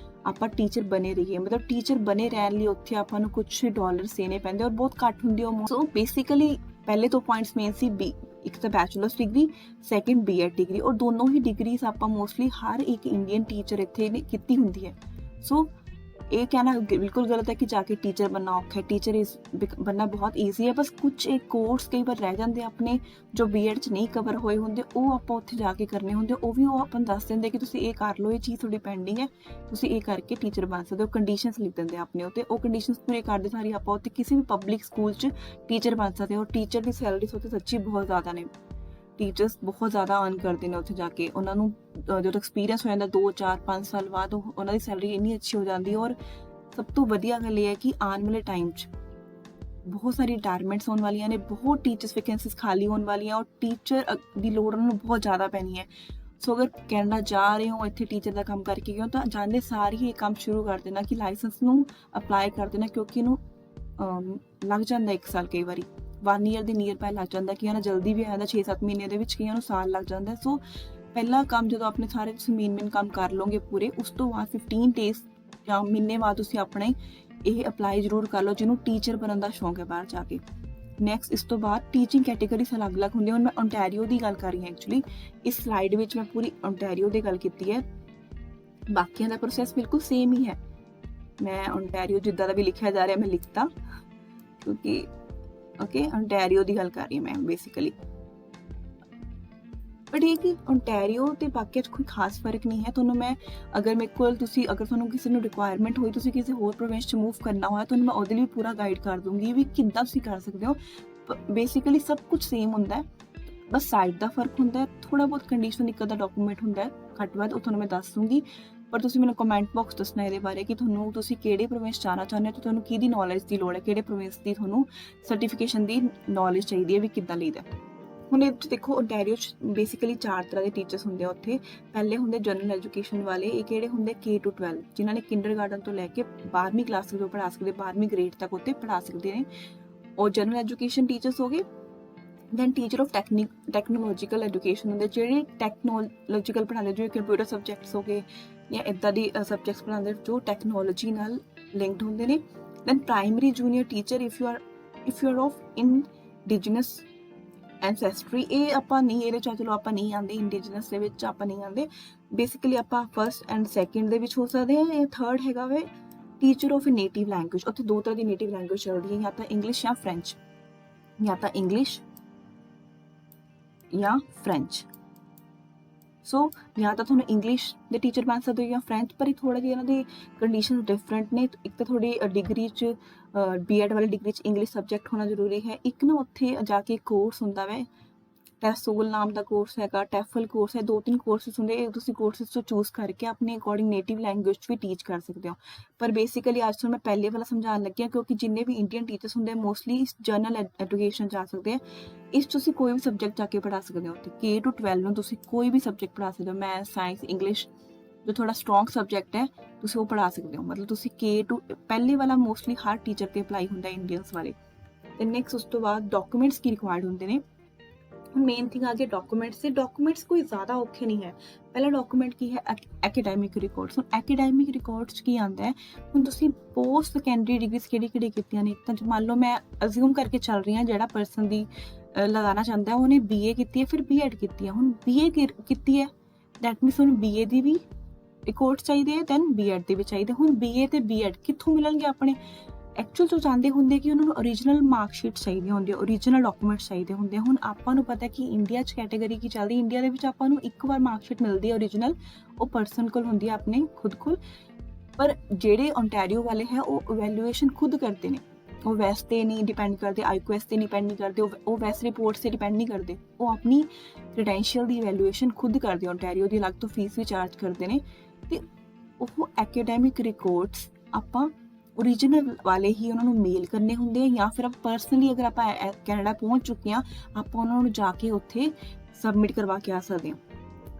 ਆਪਾਂ ਟੀਚਰ ਬਣੇ ਰਹੀਏ। ਮਤਲਬ ਟੀਚਰ ਬਣੇ ਰਹਿਣ ਲਈ ਉੱਥੇ ਆਪਾਂ ਨੂੰ ਕੁਝ ਡਾਲਰਸ ਦੇਣੇ ਪੈਂਦੇ ਔਰ ਬਹੁਤ ਘੱਟ ਹੁੰਦੀ ਉਹ। ਸੋ ਬੇਸਿਕਲੀ ਪਹਿਲੇ ਤੋਂ ਪੁਆਇੰਟਸ ਮੇਨ ਸੀ ਇੱਕ ਤਾਂ bachelors degree, second BEd degree, ਔਰ ਦੋਨੋਂ ਹੀ ਡਿਗਰੀਜ਼ ਆਪਾਂ ਮੋਸਟਲੀ ਹਰ ਇੱਕ ਇੰਡੀਅਨ ਟੀਚਰ ਇੱਥੇ ਨੇ ਕੀਤੀ ਹੁੰਦੀ ਹੈ। ਸੋ ਇਹ ਕਹਿਣਾ ਬਿਲਕੁਲ ਗਲਤ ਹੈ ਕਿ ਜਾ ਕੇ ਟੀਚਰ ਬਣਨਾ ਔਖਾ ਹੈ। ਟੀਚਰ ਬਣਨਾ ਬਹੁਤ ਈਜ਼ੀ ਹੈ, ਬਸ ਕੁਝ ਇੱਕ ਕੋਰਸ ਕਈ ਵਾਰ ਰਹਿ ਜਾਂਦੇ ਆਪਣੇ ਜੋ ਬੀਐਡ 'ਚ ਨਹੀਂ ਕਵਰ ਹੋਏ ਹੁੰਦੇ, ਉਹ ਆਪਾਂ ਉੱਥੇ ਜਾ ਕੇ ਕਰਨੇ ਹੁੰਦੇ। ਉਹ ਵੀ ਉਹ ਆਪਾਂ ਨੂੰ ਦੱਸ ਦਿੰਦੇ ਕਿ ਤੁਸੀਂ ਇਹ ਕਰ ਲਓ, ਇਹ ਚੀਜ਼ ਤੁਹਾਡੀ ਪੈਂਡਿੰਗ ਹੈ, ਤੁਸੀਂ ਇਹ ਕਰਕੇ ਟੀਚਰ ਬਣ ਸਕਦੇ ਹੋ। ਕੰਡੀਸ਼ਨਸ ਲਿਖ ਦਿੰਦੇ ਆਪਣੇ ਉੱਤੇ, ਉਹ ਕੰਡੀਸ਼ਨਸ ਪੂਰੇ ਕਰਦੇ ਸਾਰੀ ਆਪਾਂ ਉੱਥੇ ਕਿਸੇ ਵੀ ਪਬਲਿਕ ਸਕੂਲ 'ਚ ਟੀਚਰ ਬਣ ਸਕਦੇ ਹੋ। ਟੀਚਰ ਦੀ ਸੈਲਰੀਜ਼ ਉੱਥੇ ਸੱਚੀ ਬਹੁਤ ਜ਼ਿਆਦਾ ਨੇ, ਟੀਚਰਸ ਬਹੁਤ ਜ਼ਿਆਦਾ ਅਰਨ ਕਰਦੇ ਨੇ ਉੱਥੇ ਜਾ ਕੇ। ਉਹਨਾਂ ਨੂੰ ਜਦੋਂ ਐਕਸਪੀਰੀਅੰਸ ਹੋ ਜਾਂਦਾ 2 4 5 ਸਾਲ ਬਾਅਦ, ਉਹਨਾਂ ਦੀ ਸੈਲਰੀ ਇੰਨੀ ਅੱਛੀ ਹੋ ਜਾਂਦੀ ਹੈ। ਔਰ ਸਭ ਤੋਂ ਵਧੀਆ ਗੱਲ ਇਹ ਹੈ ਕਿ ਆਉਣ ਵਾਲੇ ਟਾਈਮ 'ਚ ਬਹੁਤ ਸਾਰੀ ਰਿਟਾਇਰਮੈਂਟਸ ਹੋਣ ਵਾਲੀਆਂ ਨੇ, ਬਹੁਤ ਟੀਚਰਸ ਵੈਕੈਂਸੀਜ਼ ਖਾਲੀ ਹੋਣ ਵਾਲੀਆਂ, ਔਰ ਟੀਚਰ ਦੀ ਲੋੜ ਉਹਨਾਂ ਨੂੰ ਬਹੁਤ ਜ਼ਿਆਦਾ ਪੈਣੀ ਹੈ। ਸੋ ਅਗਰ ਕੈਨੇਡਾ ਜਾ ਰਹੇ ਹੋ ਇੱਥੇ ਟੀਚਰ ਦਾ ਕੰਮ ਕਰਕੇ ਗਏ ਹੋ, ਤਾਂ ਜਾਂਦੇ ਸਾਰ ਹੀ ਇਹ ਕੰਮ ਸ਼ੁਰੂ ਕਰ ਦੇਣਾ ਕਿ ਲਾਇਸੈਂਸ ਨੂੰ ਅਪਲਾਈ ਕਰ ਦੇਣਾ, ਕਿਉਂਕਿ ਇਹਨੂੰ ਲੱਗ ਜਾਂਦਾ 1 ਸਾਲ, ਕਈ ਵਾਰੀ 1 ਈਅਰ ਦੇ ਨੀਅਰ ਬਾਏ ਲੱਗ ਜਾਂਦਾ, ਕਿ ਜਲਦੀ ਵੀ ਆ ਜਾਂਦਾ 6-7 ਮਹੀਨੇ ਦੇ ਵਿੱਚ, ਕਈਆਂ ਨੂੰ ਸਾਲ ਲੱਗ ਜਾਂਦਾ। ਸੋ ਪਹਿਲਾ ਕੰਮ ਜਦੋਂ ਆਪਣੇ ਸਾਰੇ ਤੁਸੀਂ ਮੇਨ ਕੰਮ ਕਰ ਲਓਗੇ ਪੂਰੇ, ਉਸ ਤੋਂ ਬਾਅਦ 15 ਡੇਜ਼ ਜਾਂ ਮਹੀਨੇ ਬਾਅਦ ਤੁਸੀਂ ਆਪਣੇ ਇਹ ਅਪਲਾਈ ਜ਼ਰੂਰ ਕਰ ਲਓ ਜਿਹਨੂੰ ਟੀਚਰ ਬਣਨ ਦਾ ਸ਼ੌਂਕ ਹੈ ਬਾਹਰ ਜਾ ਕੇ। ਨੈਕਸਟ ਇਸ ਤੋਂ ਬਾਅਦ ਟੀਚਿੰਗ ਕੈਟੇਗਰੀਜ਼ ਅਲੱਗ-ਅਲੱਗ ਹੁੰਦੀਆਂ। ਹੁਣ ਮੈਂ ਓਨਟਾਰੀਓ ਦੀ ਗੱਲ ਕਰ ਰਹੀ ਹਾਂ ਐਕਚੁਅਲੀ, ਇਸ ਸਲਾਈਡ ਵਿੱਚ ਮੈਂ ਪੂਰੀ ਓਨਟਾਰੀਓ ਦੀ ਗੱਲ ਕੀਤੀ ਹੈ, ਬਾਕੀਆਂ ਦਾ ਪ੍ਰੋਸੈਸ ਬਿਲਕੁਲ ਸੇਮ ਹੀ ਹੈ। ਮੈਂ ਓਨਟਾਰੀਓ ਜਿੱਦਾਂ ਦਾ ਵੀ ਲਿਖਿਆ ਜਾ ਰਿਹਾ ਮੈਂ ਲਿਖਤਾ, ਕਿਉਂਕਿ ਓਨਟਾਰੀਓ ਦੀ ਗੱਲ ਕਰ ਰਹੀ ਹਾਂ ਮੈਂ ਬੇਸਿਕਲੀ। ਬਟ ਇਹ ਕਿ ਓਨਟਾਰੀਓ ਤੇ ਬਾਕੀਆਂ 'ਚ ਕੋਈ ਖਾਸ ਫਰਕ ਨਹੀਂ ਹੈ। ਤੁਹਾਨੂੰ ਮੈਂ ਅਗਰ ਤੁਹਾਨੂੰ ਕਿਸੇ ਨੂੰ ਰਿਕੁਆਇਰਮੈਂਟ ਹੋਈ, ਤੁਸੀਂ ਕਿਸੇ ਹੋਰ ਪ੍ਰੋਵਿੰਸ 'ਚ ਮੂਵ ਕਰਨਾ ਹੋਇਆ, ਤੁਹਾਨੂੰ ਮੈਂ ਉਹਦੇ ਲਈ ਵੀ ਪੂਰਾ ਗਾਈਡ ਕਰ ਦੂੰਗੀ ਵੀ ਕਿੱਦਾਂ ਤੁਸੀਂ ਕਰ ਸਕਦੇ ਹੋ। ਬੇਸਿਕਲੀ ਸਭ ਕੁਝ ਸੇਮ ਹੁੰਦਾ ਹੈ, ਬਸ ਸਾਈਡ ਦਾ ਫਰਕ ਹੁੰਦਾ ਹੈ, ਥੋੜਾ ਬਹੁਤ ਕੰਡੀਸ਼ਨ ਇੱਕ ਅੱਧਾ ਡਾਕੂਮੈਂਟ ਹੁੰਦਾ ਹੈ ਘੱਟ ਵੱਧ, ਉਹ ਤੁਹਾਨੂੰ ਮੈਂ ਦੱਸ ਦੂੰਗੀ। ਪਰ ਤੁਸੀਂ ਮੈਨੂੰ ਕਮੈਂਟ ਬਾਕਸ ਦੱਸਣਾ ਇਹਦੇ ਬਾਰੇ ਕਿ ਤੁਸੀਂ ਕਿਹੜੇ ਪ੍ਰੋਵਿੰਸ ਜਾਣਾ ਚਾਹੁੰਦੇ ਹੋ, ਤੇ ਤੁਹਾਨੂੰ ਕਿਹਦੀ ਨੌਲੇਜ ਦੀ ਲੋੜ ਹੈ, ਕਿਹੜੇ ਪ੍ਰੋਵਿੰਸ ਦੀ ਤੁਹਾਨੂੰ ਸਰਟੀਫਿਕੇਸ਼ਨ ਦੀ ਨੌਲੇਜ ਚਾਹੀਦੀ ਹੈ, ਵੀ ਕਿੱਦਾਂ ਲਈਦਾ। ਹੁਣ ਇਹ 'ਚ ਦੇਖੋ ਓਨਟਾਰੀਓ 'ਚ ਬੇਸਿਕਲੀ 4 ਤਰ੍ਹਾਂ ਦੇ ਟੀਚਰਸ ਹੁੰਦੇ ਆ ਉੱਥੇ। ਪਹਿਲੇ ਹੁੰਦੇ ਜਨਰਲ ਐਜੂਕੇਸ਼ਨ ਵਾਲੇ, ਇਹ ਕਿਹੜੇ ਹੁੰਦੇ K to 12, ਜਿਨ੍ਹਾਂ ਨੇ ਕਿੰਡਰਗਾਰਟਨ ਤੋਂ ਲੈ ਕੇ 12ਵੀਂ ਕਲਾਸ ਤੱਕ ਪੜ੍ਹਾ ਸਕਦੇ, 12ਵੀਂ ਗ੍ਰੇਡ ਤੱਕ ਉੱਥੇ ਪੜ੍ਹਾ ਸਕਦੇ ਨੇ, ਉਹ ਜਨਰਲ ਐਜੂਕੇਸ਼ਨ ਟੀਚਰਸ ਹੋ ਗਏ। Then teacher of technological education ਹੁੰਦੇ, ਜਿਹੜੇ ਟੈਕਨੋਲੋਜੀਕਲ ਪੜ੍ਹਾਉਂਦੇ, ਜਿਵੇਂ ਕੰਪਿਊਟਰ ਸਬਜੈਕਟਸ ਹੋ ਗਏ ਜਾਂ ਇੱਦਾਂ ਦੀ ਸਬਜੈਕਟਸ ਪੜ੍ਹਾਉਂਦੇ ਜੋ ਟੈਕਨੋਲੋਜੀ ਨਾਲ ਲਿੰਕਡ ਹੁੰਦੇ ਨੇ। Then primary junior teacher if you are of indigenous ancestry, ਇਹ ਆਪਾਂ ਨਹੀਂ, ਇਹਦੇ 'ਚ ਚਲੋ ਆਪਾਂ ਨਹੀਂ ਆਉਂਦੇ, ਇੰਡੀਜੀਨਸ ਦੇ ਵਿੱਚ ਆਪਾਂ ਨਹੀਂ ਆਉਂਦੇ। ਬੇਸਿਕਲੀ ਆਪਾਂ ਫਸਟ ਐਂਡ ਸੈਕਿੰਡ ਦੇ ਵਿੱਚ ਹੋ ਸਕਦੇ ਹਾਂ। ਇਹ ਥਰਡ ਹੈਗਾ ਵੇ ਟੀਚਰ ਆਫ ਨੇਟਿਵ ਲੈਂਗੁਏਜ। ਉੱਥੇ 2 ਤਰ੍ਹਾਂ ਦੀ ਨੇਟਿਵ ਲੈਂਗੁਏਜ ਚੱਲਦੀ ਹੈ, ਜਾਂ ਤਾਂ ਇੰਗਲਿਸ਼ ਜਾਂ ਫ੍ਰੈਂਚ, ਸੋ ਜਾਂ ਤਾਂ ਤੁਹਾਨੂੰ ਇੰਗਲਿਸ਼ ਦੇ ਟੀਚਰ ਬਣ ਸਕਦੇ ਹੋ ਜਾਂ ਫ੍ਰੈਂਚ। ਪਰ ਇਹ ਥੋੜਾ ਜਿਹਾ ਇਹਨਾਂ ਦੀ ਕੰਡੀਸ਼ਨ ਡਿਫਰੈਂਟ ਨੇ। ਇੱਕ ਤਾਂ ਤੁਹਾਡੀ ਡਿਗਰੀ 'ਚ ਬੀਐਡ ਵਾਲੀ ਡਿਗਰੀ 'ਚ ਇੰਗਲਿਸ਼ ਸਬਜੈਕਟ ਹੋਣਾ ਜ਼ਰੂਰੀ ਹੈ। ਇੱਕ ਨਾ ਉੱਥੇ ਜਾ ਕੇ ਕੋਰਸ ਹੁੰਦਾ ਵੈ, ਟੈਸੋਲ ਨਾਮ ਦਾ ਕੋਰਸ ਹੈਗਾ, ਟੈਫਲ ਕੋਰਸ ਹੈ, 2-3 ਕੋਰਸਿਸ ਹੁੰਦੇ। ਇਹ ਤੁਸੀਂ ਕੋਰਸਿਸ ਤੋਂ ਚੂਜ਼ ਕਰਕੇ ਆਪਣੇ ਅਕੋਰਡਿੰਗ ਨੇਟਿਵ ਲੈਂਗੁਏਜ 'ਚ ਵੀ ਟੀਚ ਕਰ ਸਕਦੇ ਹੋ। ਪਰ ਬੇਸਿਕਲੀ ਅੱਜ ਤੋਂ ਮੈਂ ਪਹਿਲੇ ਵਾਲਾ ਸਮਝਾਉਣ ਲੱਗਿਆ, ਕਿਉਂਕਿ ਜਿੰਨੇ ਵੀ ਇੰਡੀਅਨ ਟੀਚਰਸ ਹੁੰਦੇ ਮੋਸਟਲੀ ਜਨਰਲ ਐਜੂਕੇਸ਼ਨ ਜਾ ਸਕਦੇ ਆ। ਇਸ 'ਚ ਤੁਸੀਂ ਕੋਈ ਵੀ ਸਬਜੈਕਟ ਜਾ ਕੇ ਪੜ੍ਹਾ ਸਕਦੇ ਹੋ। ਉੱਥੇ K to 12 ਨੂੰ ਤੁਸੀਂ ਕੋਈ ਵੀ ਸਬਜੈਕਟ ਪੜ੍ਹਾ ਸਕਦੇ ਹੋ, ਮੈਥ, ਸਾਇੰਸ, ਇੰਗਲਿਸ਼, ਜੋ ਥੋੜਾ ਸਟਰੋਂਗ ਸਬਜੈਕਟ ਹੈ ਤੁਸੀਂ ਉਹ ਪੜ੍ਹਾ ਸਕਦੇ ਹੋ। ਮਤਲਬ ਤੁਸੀਂ ਪਹਿਲੇ ਵਾਲਾ ਮੋਸਟਲੀ ਹਰ ਟੀਚਰ ਤੇ ਅਪਲਾਈ ਹੁੰਦਾ ਇੰਡੀਅਨਸ ਵਾਲੇ। ਤੇ ਨੈਕਸਟ ਉਸ ਤੋਂ ਬਾਅਦ ਡਾਕੂਮੈਂਟਸ ਕੀ ਰਿਕੁਆਇਰਡ ਹੁੰਦੇ ਨੇ। ਮੇਨ ਥਿੰਗ ਆ ਗਿਆ ਡਾਕੂਮੈਂਟਸ। ਤੇ ਡਾਕੂਮੈਂਟਸ ਕੋਈ ਜ਼ਿਆਦਾ ਔਖੇ ਨਹੀਂ ਹੈ। ਪਹਿਲਾ ਡਾਕੂਮੈਂਟ ਕੀ ਹੈ, ਐਕੈਡੈਮਿਕ ਰਿਕਾਰਡਸ। ਹੁਣ ਐਕੈਡੈਮਿਕ ਰਿਕਾਰਡਸ ਕੀ ਆਉਂਦਾ ਹੈ, ਹੁਣ ਤੁਸੀਂ ਪੋਸਟ ਸੈਕੰਡਰੀ ਡਿਗਰੀਜ਼ ਕਿਹੜੀ ਕੀਤੀਆਂ ਨੇ। ਤਾਂ ਮੰਨ ਲਓ ਮੈਂ ਅਜ਼ਿਊਮ ਕਰਕੇ ਚੱਲ ਰਹੀ ਹਾਂ, ਜਿਹੜਾ ਪਰਸਨ ਦੀ ਲਗਾਉਣਾ ਚਾਹੁੰਦਾ ਉਹਨੇ BA ਕੀਤੀ ਹੈ, ਫਿਰ B.Ed ਕੀਤੀ ਹੈ। ਹੁਣ BA ਕੀਤੀ ਹੈ, ਦੈਟ ਮੀਨਸ ਹੁਣ BA ਦੀ ਵੀ ਰਿਕਾਰਡਸ ਚਾਹੀਦੇ ਹੈ, ਦੈਨ B.Ed ਦੇ ਵੀ ਚਾਹੀਦੇ। ਹੁਣ BA ਤੇ B.Ed ਕਿੱਥੋਂ ਮਿਲਣਗੇ ਆਪਣੇ। ਐਕਚੁਅਲ ਤੋਂ ਚਾਹੁੰਦੇ ਹੁੰਦੇ ਕਿ ਉਹਨਾਂ ਨੂੰ ਓਰੀਜਨਲ ਮਾਰਕਸ਼ੀਟ ਚਾਹੀਦੀ ਹੁੰਦੀ ਹੈ, ਓਰੀਜਨਲ ਡਾਕੂਮੈਂਟਸ ਚਾਹੀਦੇ ਹੁੰਦੇ। ਹੁਣ ਆਪਾਂ ਨੂੰ ਪਤਾ ਕਿ ਇੰਡੀਆ 'ਚ ਕੈਟੇਗਰੀ ਕੀ ਚੱਲਦੀ, ਇੰਡੀਆ ਦੇ ਵਿੱਚ ਆਪਾਂ ਨੂੰ ਇੱਕ ਵਾਰ ਮਾਰਕਸ਼ੀਟ ਮਿਲਦੀ ਹੈ ਓਰੀਜਨਲ, ਉਹ ਪਰਸਨ ਕੋਲ ਹੁੰਦੀ ਹੈ ਆਪਣੇ ਖੁਦ ਕੋਲ। ਪਰ ਜਿਹੜੇ ਓਨਟਾਰੀਓ ਵਾਲੇ ਹੈ ਉਹ ਇਵੈਲੂਏਸ਼ਨ ਖੁਦ ਕਰਦੇ ਨੇ, ਉਹ ਵੈਸ ਤੇ ਨਹੀਂ ਡਿਪੈਂਡ ਕਰਦੇ, IQS ਤੇ ਡਿਪੈਂਡ ਨਹੀਂ ਕਰਦੇ, ਉਹ ਵੈਸ ਰਿਪੋਰਟਸ ਤੇ ਡਿਪੈਂਡ ਨਹੀਂ ਕਰਦੇ। ਉਹ ਆਪਣੀ ਕ੍ਰੈਡੈਂਸ਼ੀਅਲ ਦੀ ਇਵੈਲੂਏਸ਼ਨ ਖੁਦ ਕਰਦੇ। ਓਨਟਾਰੀਓ ਦੀ ਅਲੱਗ ਤੋਂ ਫੀਸ ਵੀ ਚਾਰਜ ਕਰਦੇ ਨੇ। ਤੇ ਉਹ ਐਕੈਡੈਮਿਕ ਰਿਕਾਰਡਸ ਆਪਾਂ ਓਰੀਜਨਲ ਵਾਲੇ ਹੀ ਉਹਨਾਂ ਨੂੰ ਮੇਲ ਕਰਨੇ ਹੁੰਦੇ ਆ, ਜਾਂ ਫਿਰ ਪਰਸਨਲੀ ਅਗਰ ਆਪਾਂ ਕੈਨੇਡਾ ਪਹੁੰਚ ਚੁੱਕੇ ਹਾਂ, ਆਪਾਂ ਉਹਨਾਂ ਨੂੰ ਜਾ ਕੇ ਉੱਥੇ ਸਬਮਿਟ ਕਰਵਾ ਕੇ ਆ ਸਕਦੇ ਹਾਂ।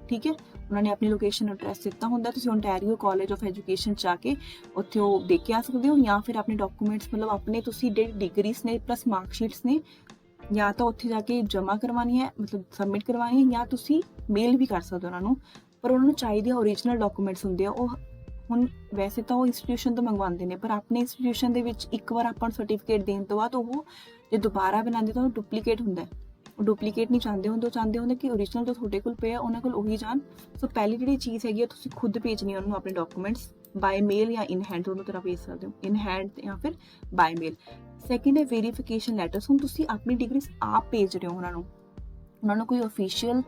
ਠੀਕ ਹੈ, ਉਹਨਾਂ ਨੇ ਆਪਣੀ ਲੋਕੇਸ਼ਨ ਐਡਰੈਸ ਦਿੱਤਾ ਹੁੰਦਾ, ਤੁਸੀਂ ਓਨਟਾਰੀਓ ਕਾਲਜ ਆਫ ਐਜੂਕੇਸ਼ਨ ਜਾ ਕੇ ਉੱਥੇ ਉਹ ਦੇ ਕੇ ਆ ਸਕਦੇ ਹੋ। ਜਾਂ ਫਿਰ ਆਪਣੇ ਡਾਕੂਮੈਂਟਸ ਮਤਲਬ ਆਪਣੇ ਤੁਸੀਂ ਜਿਹੜੀ ਡਿਗਰੀਜ਼ ਨੇ ਪਲੱਸ ਮਾਰਕਸ਼ੀਟਸ ਨੇ, ਜਾਂ ਤਾਂ ਉੱਥੇ ਜਾ ਕੇ ਜਮ੍ਹਾਂ ਕਰਵਾਉਣੀ ਹੈ, ਮਤਲਬ ਸਬਮਿਟ ਕਰਵਾਉਣੀ ਹੈ, ਜਾਂ ਤੁਸੀਂ ਮੇਲ ਵੀ ਕਰ ਸਕਦੇ ਹੋ ਉਹਨਾਂ ਨੂੰ। ਪਰ ਉਹਨਾਂ ਨੂੰ ਚਾਹੀਦੇ ਓਰੀਜਨਲ ਡਾਕੂਮੈਂਟਸ ਹੁੰਦੇ ਆ। ਉਹ ਹੁਣ ਵੈਸੇ ਤਾਂ ਉਹ ਇੰਸਟੀਟਿਊਸ਼ਨ ਤੋਂ ਮੰਗਵਾਉਂਦੇ ਨੇ, ਪਰ ਆਪਣੇ ਇੰਸਟੀਟਿਊਸ਼ਨ ਦੇ ਵਿੱਚ ਇੱਕ ਵਾਰ ਆਪਾਂ ਨੂੰ ਸਰਟੀਫਿਕੇਟ ਦੇਣ ਤੋਂ ਬਾਅਦ ਉਹ ਜੇ ਦੁਬਾਰਾ ਬਣਾਉਂਦੇ ਤਾਂ ਉਹ ਡੁਪਲੀਕੇਟ ਹੁੰਦਾ ਹੈ। ਡੁਪਲੀਕੇਟ ਨਹੀਂ ਚਾਹੁੰਦੇ ਹੁੰਦੇ ਕਿ ਓਰੀਜਨਲ ਜੋ ਤੁਹਾਡੇ ਕੋਲ ਪਿਆ ਉਹਨਾਂ ਕੋਲ ਉਹੀ ਜਾਣ। ਸੋ ਪਹਿਲੀ ਜਿਹੜੀ ਚੀਜ਼ ਹੈਗੀ ਆ ਤੁਸੀਂ ਖੁਦ ਭੇਜਣੀ ਉਹਨਾਂ ਨੂੰ ਆਪਣੇ ਡਾਕੂਮੈਂਟਸ ਬਾਏ ਮੇਲ ਜਾਂ ਇਨ ਹੈਂਡ, ਦੋਨੋਂ ਤਰ੍ਹਾਂ ਭੇਜ ਸਕਦੇ ਹੋ, ਇਨ ਹੈਂਡ ਜਾਂ ਫਿਰ ਬਾਏ ਮੇਲ। ਸੈਕਿੰਡ ਹੈ ਵੈਰੀਫਿਕੇਸ਼ਨ ਲੈਟਰਸ। ਹੁਣ ਤੁਸੀਂ ਆਪਣੀ ਡਿਗਰੀਜ਼ ਆਪ ਭੇਜ ਰਹੇ ਹੋ ਉਹਨਾਂ ਨੂੰ ਕੋਈ ਅਫੀਸ਼ੀਅਲ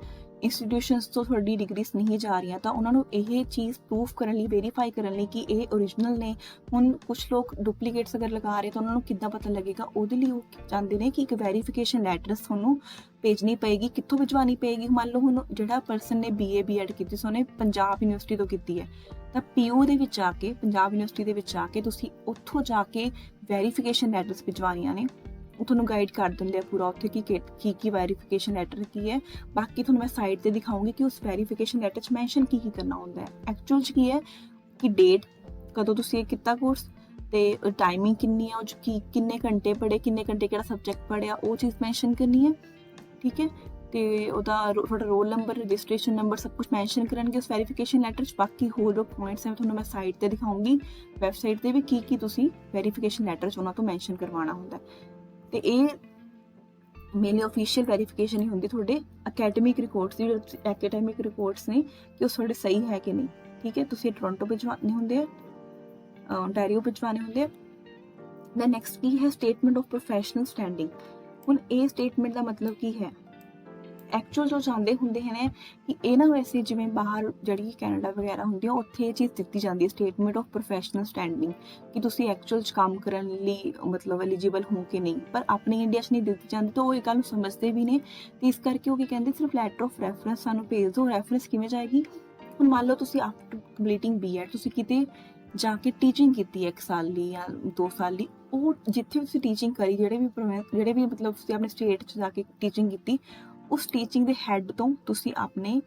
ਇੰਸਟੀਟਿਊਸ਼ਨਸ ਤੋਂ ਤੁਹਾਡੀ ਡਿਗਰੀਜ਼ ਨਹੀਂ ਜਾ ਰਹੀਆਂ ਤਾਂ ਉਹਨਾਂ ਨੂੰ ਇਹ ਚੀਜ਼ ਪ੍ਰੂਫ ਕਰਨ ਲਈ, ਵੈਰੀਫਾਈ ਕਰਨ ਲਈ ਕਿ ਇਹ ਓਰੀਜਨਲ ਨੇ। ਹੁਣ ਕੁਝ ਲੋਕ ਡੁਪਲੀਕੇਟਸ ਅਗਰ ਲਗਾ ਰਹੇ ਤਾਂ ਉਹਨਾਂ ਨੂੰ ਕਿੱਦਾਂ ਪਤਾ ਲੱਗੇਗਾ? ਉਹਦੇ ਲਈ ਉਹ ਚਾਹੁੰਦੇ ਨੇ ਕਿ ਇੱਕ ਵੈਰੀਫਿਕੇਸ਼ਨ ਲੈਟਰਸ ਤੁਹਾਨੂੰ ਭੇਜਣੀ ਪਏਗੀ। ਕਿੱਥੋਂ ਭਿਜਵਾਉਣੀ ਪਏਗੀ? ਮੰਨ ਲਓ ਹੁਣ ਜਿਹੜਾ ਪਰਸਨ ਨੇ BA BEd ਕੀਤੀ ਸੀ ਉਹਨੇ ਪੰਜਾਬ ਯੂਨੀਵਰਸਿਟੀ ਤੋਂ ਕੀਤੀ ਹੈ ਤਾਂ PU ਦੇ ਵਿੱਚ ਜਾ ਕੇ, ਪੰਜਾਬ ਯੂਨੀਵਰਸਿਟੀ ਦੇ ਵਿੱਚ ਜਾ ਕੇ ਤੁਸੀਂ ਉੱਥੋਂ ਜਾ ਕੇ ਵੈਰੀਫਿਕੇਸ਼ਨ ਲੈਟਰਸ ਭਿਜਵਾਉਣੀਆਂ ਨੇ। ਉਹ ਤੁਹਾਨੂੰ ਗਾਈਡ ਕਰ ਦਿੰਦੇ ਆ ਪੂਰਾ ਉੱਥੇ ਕੀ ਵੈਰੀਫਿਕੇਸ਼ਨ ਲੈਟਰ ਕੀ ਹੈ। ਬਾਕੀ ਤੁਹਾਨੂੰ ਮੈਂ ਸਾਈਟ ਤੇ ਦਿਖਾਉਂਗੀ ਕਿ ਉਸ ਵੈਰੀਫਿਕੇਸ਼ਨ ਲੈਟਰ 'ਚ ਮੈਂਸ਼ਨ ਕੀ ਕਰਨਾ ਹੁੰਦਾ ਹੈ। ਐਕਚੁਅਲ 'ਚ ਕੀ ਹੈ ਕਿ ਡੇਟ, ਕਦੋਂ ਤੁਸੀਂ ਇਹ ਕੀਤਾ ਕੋਰਸ, ਤੇ ਟਾਈਮਿੰਗ ਕਿੰਨੀ ਹੈ, ਉਹ 'ਚ ਕਿੰਨੇ ਘੰਟੇ ਪੜ੍ਹੇ, ਕਿੰਨੇ ਘੰਟੇ ਕਿਹੜਾ ਸਬਜੈਕਟ ਪੜ੍ਹਿਆ, ਉਹ ਚੀਜ਼ ਮੈਂਸ਼ਨ ਕਰਨੀ ਹੈ। ਠੀਕ ਹੈ, ਤੇ ਉਹਦਾ ਤੁਹਾਡਾ ਰੋਲ ਨੰਬਰ, ਰਜਿਸਟ੍ਰੇਸ਼ਨ ਨੰਬਰ ਸਭ ਕੁਝ ਮੈਂਸ਼ਨ ਕਰਨਗੇ ਉਸ ਵੈਰੀਫਿਕੇਸ਼ਨ ਲੈਟਰ 'ਚ। ਬਾਕੀ ਹੋਰ ਜੋ ਪੁਆਇੰਟਸ ਹੈ ਤੁਹਾਨੂੰ ਮੈਂ ਸਾਈਟ ਤੇ ਦਿਖਾਉਂਗੀ, ਵੈਬਸਾਈਟ ਤੇ ਵੀ ਕੀ ਤੁਸੀਂ ਵੈਰੀਫਿਕੇਸ਼ਨ ਲੈਟਰ 'ਚ ਉਹਨਾਂ ਤੋਂ ਮੈਂਸ਼ਨ ਕਰਵਾਉਣਾ ਹੁੰਦਾ। ਤੇ ਇਹ ਮੇਨਲੀ ਅਫੀਸ਼ੀਅਲ ਵੈਰੀਫਿਕੇਸ਼ਨ ਹੀ ਹੁੰਦੀ ਤੁਹਾਡੇ ਅਕੈਡਮਿਕ ਰਿਕਾਰਡਸ ਦੀ, ਐਕੈਡਮਿਕ ਰਿਕਾਰਡਸ ਨੇ ਕਿ ਉਹ ਤੁਹਾਡੇ ਸਹੀ ਹੈ ਕਿ ਨਹੀਂ। ਠੀਕ ਹੈ, ਤੁਸੀਂ ਟੋਰਾਂਟੋ ਭਿਜਵਾਉਣੇ ਹੁੰਦੇ ਆ, ਓਨਟਾਰੀਓ ਭਿਜਵਾਉਣੇ ਹੁੰਦੇ ਆ। ਦਾ ਨੈਕਸਟ ਕੀ ਹੈ ਸਟੇਟਮੈਂਟ ਆਫ ਪ੍ਰੋਫੈਸ਼ਨਲ ਸਟੈਂਡਿੰਗ। ਹੁਣ ਇਹ ਸਟੇਟਮੈਂਟ ਦਾ ਮਤਲਬ ਕੀ ਹੈ? ਐਕਚੁਅਲ ਜੋ ਚਾਹੁੰਦੇ ਹੁੰਦੇ ਨੇ ਕਿ ਇਹ ਨਾ ਵੈਸੇ ਜਿਵੇਂ ਬਾਹਰ ਜਿਹੜੀ ਕੈਨੇਡਾ ਵਗੈਰਾ ਹੁੰਦੀ ਆ ਉੱਥੇ ਇਹ ਚੀਜ਼ ਦਿੱਤੀ ਜਾਂਦੀ ਹੈ ਸਟੇਟਮੈਂਟ ਆਫ ਪ੍ਰੋਫੈਸ਼ਨਲ ਸਟੈਂਡਿੰਗ, ਕਿ ਤੁਸੀਂ ਐਕਚੁਅਲ 'ਚ ਕੰਮ ਕਰਨ ਲਈ ਮਤਲਬ ਐਲੀਜੀਬਲ ਹੋ ਕਿ ਨਹੀਂ। ਪਰ ਆਪਣੇ ਇੰਡੀਆ 'ਚ ਨਹੀਂ ਦਿੱਤੀ ਜਾਂਦੀ ਤਾਂ ਉਹ ਇਹ ਗੱਲ ਨੂੰ ਸਮਝਦੇ ਵੀ ਨੇ ਤੇ ਇਸ ਕਰਕੇ ਉਹ ਕੀ ਕਹਿੰਦੇ ਸਿਰਫ ਲੈਟਰ ਆਫ ਰੈਫਰੈਂਸ ਸਾਨੂੰ ਭੇਜ ਦਿਓ। ਰੈਫਰੈਂਸ ਕਿਵੇਂ ਜਾਏਗੀ? ਹੁਣ ਮੰਨ ਲਓ ਤੁਸੀਂ ਆਫਟਰ ਕੰਪਲੀਟਿੰਗ BEd ਤੁਸੀਂ ਕਿਤੇ ਜਾ ਕੇ ਟੀਚਿੰਗ ਕੀਤੀ ਹੈ 1 ਸਾਲ ਲਈ ਜਾਂ 2 ਸਾਲ ਲਈ, ਉਹ ਜਿੱਥੇ ਤੁਸੀਂ ਟੀਚਿੰਗ ਕਰੀ, ਜਿਹੜੇ ਵੀ ਮਤਲਬ ਤੁਸੀਂ ਆਪਣੇ ਸਟੇਟ 'ਚ ਜਾ ਕੇ ਟੀਚਿੰਗ ਕੀਤੀ, ਉਸ ਟੀਚਿੰਗ ਦੇ ਹੈੱਡ ਤੋਂ ਤੁਸੀਂ ਆਪਣੇ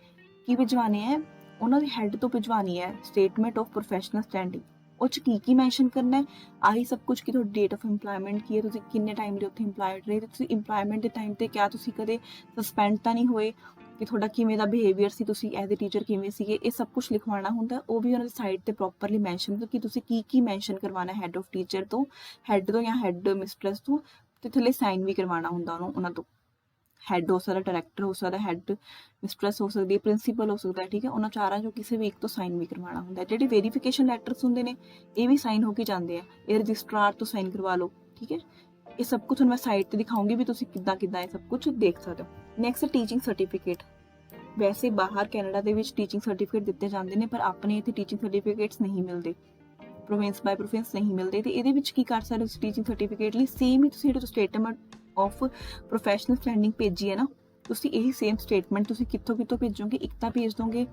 ਕੀ ਭਿਜਵਾਉਣੇ ਹੈ, ਉਹਨਾਂ ਦੇ ਹੈੱਡ ਤੋਂ ਭਿਜਵਾਉਣੀ ਹੈ ਸਟੇਟਮੈਂਟ ਆਫ ਪ੍ਰੋਫੈਸ਼ਨਲ ਸਟੈਂਡਿੰਗ। ਉਹ 'ਚ ਕੀ ਮੈਂਸ਼ਨ ਕਰਨਾ ਹੈ? ਆਹੀ ਸਭ ਕੁਝ ਕਿ ਤੁਹਾਡੀ ਡੇਟ ਆਫ ਇੰਪਲਾਇਮੈਂਟ ਕੀ ਹੈ, ਤੁਸੀਂ ਕਿੰਨੇ ਟਾਈਮ ਲਈ ਉੱਥੇ ਇੰਪਲਾਇਡ ਰਹੇ, ਤੁਸੀਂ ਇੰਪਲਾਇਮੈਂਟ ਦੇ ਟਾਈਮ ਤੇ ਕਿਆ ਤੁਸੀਂ ਕਦੇ ਸਸਪੈਂਡ ਤਾਂ ਨਹੀਂ ਹੋਏ, ਕਿ ਤੁਹਾਡਾ ਕਿਵੇਂ ਦਾ ਬਿਹੇਵੀਅਰ ਸੀ, ਤੁਸੀਂ ਐਜ਼ ਅ ਟੀਚਰ ਕਿਵੇਂ ਸੀਗੇ, ਇਹ ਸਭ ਕੁਝ ਲਿਖਵਾਉਣਾ ਹੁੰਦਾ। ਉਹ ਵੀ ਉਹਨਾਂ ਦੀ ਸਾਈਟ ਤੇ ਪ੍ਰੋਪਰਲੀ ਮੈਂਸ਼ਨ ਹੁੰਦਾ ਕਿ ਤੁਸੀਂ ਕੀ ਮੈਂਸ਼ਨ ਕਰਵਾਉਣਾ ਹੈੱਡ ਆਫ ਟੀਚਰ ਤੋਂ, ਹੈੱਡ ਤੋਂ ਜਾਂ ਹੈੱਡ ਮਿਸਟਰੈਸ ਤੋਂ, ਤੇ ਥੱਲੇ ਸਾਈਨ ਵੀ ਕਰਵਾਉਣਾ ਹੁੰਦਾ ਉਹਨਾਂ ਤੋਂ। ਹੈੱਡ ਹੋ ਸਕਦਾ, ਡਾਇਰੈਕਟਰ ਹੋ ਸਕਦਾ, ਹੈੱਡ ਮਿਸਟਰੈਸ ਹੋ ਸਕਦੀ ਹੈ, ਪ੍ਰਿੰਸੀਪਲ ਹੋ ਸਕਦਾ ਹੈ। ਠੀਕ ਹੈ, ਉਹਨਾਂ ਚਾਰਾਂ ਚੋਂ ਕਿਸੇ ਵੀ ਇੱਕ ਤੋਂ ਸਾਈਨ ਵੀ ਕਰਵਾਉਣਾ ਹੁੰਦਾ। ਜਿਹੜੇ ਵੈਰੀਫਿਕੇਸ਼ਨ ਲੈਟਰਸ ਹੁੰਦੇ ਨੇ ਇਹ ਵੀ ਸਾਈਨ ਹੋ ਕੇ ਜਾਂਦੇ ਆ, ਇਹ ਰਜਿਸਟਰਾਰ ਤੋਂ ਸਾਈਨ ਕਰਵਾ ਲਓ। ਠੀਕ ਹੈ, ਇਹ ਸਭ ਕੁਝ ਮੈਂ ਸਾਈਟ ਤੇ ਦਿਖਾਉਂਗੀ ਵੀ ਤੁਸੀਂ ਕਿੱਦਾਂ ਇਹ ਸਭ ਕੁਝ ਦੇਖ ਸਕਦੇ ਹੋ। Next teaching certificate. ਵੈਸੇ ਬਾਹਰ ਕੈਨੇਡਾ ਦੇ ਵਿੱਚ ਟੀਚਿੰਗ ਸਰਟੀਫਿਕੇਟ ਦਿੱਤੇ ਜਾਂਦੇ ਨੇ ਪਰ ਆਪਣੇ ਇੱਥੇ ਟੀਚਿੰਗ ਸਰਟੀਫਿਕੇਟਸ ਨਹੀਂ ਮਿਲਦੇ, ਪ੍ਰੋਵਿੰਸ ਬਾਏ ਪ੍ਰੋਵਿੰਸ ਨਹੀਂ ਮਿਲਦੇ। ਤੇ ਇਹਦੇ ਵਿੱਚ ਕੀ ਕਰ ਸਕਦੇ ਹੋ ਟੀਚਿੰਗ ਸਰਟੀਫਿਕੇਟ ਲਈ? ਸੇਮ ਹੀ ਤੁਸੀਂ ਜਿਹੜਾ ਸਟੇਟਮੈਂਟ ਆਫ ਪ੍ਰੋਫੈਸ਼ਨਲ ਸਟੈਂਡਿੰਗ ਭੇਜੀ ਹੈ ਨਾ, ਤੁਸੀਂ ਇਹੀ ਸੇਮ ਸਟੇਟਮੈਂਟ ਤੁਸੀਂ ਕਿੱਥੋਂ ਭੇਜੋਗੇ? ਇੱਕ ਤਾਂ ਭੇਜ ਦੋਗੇ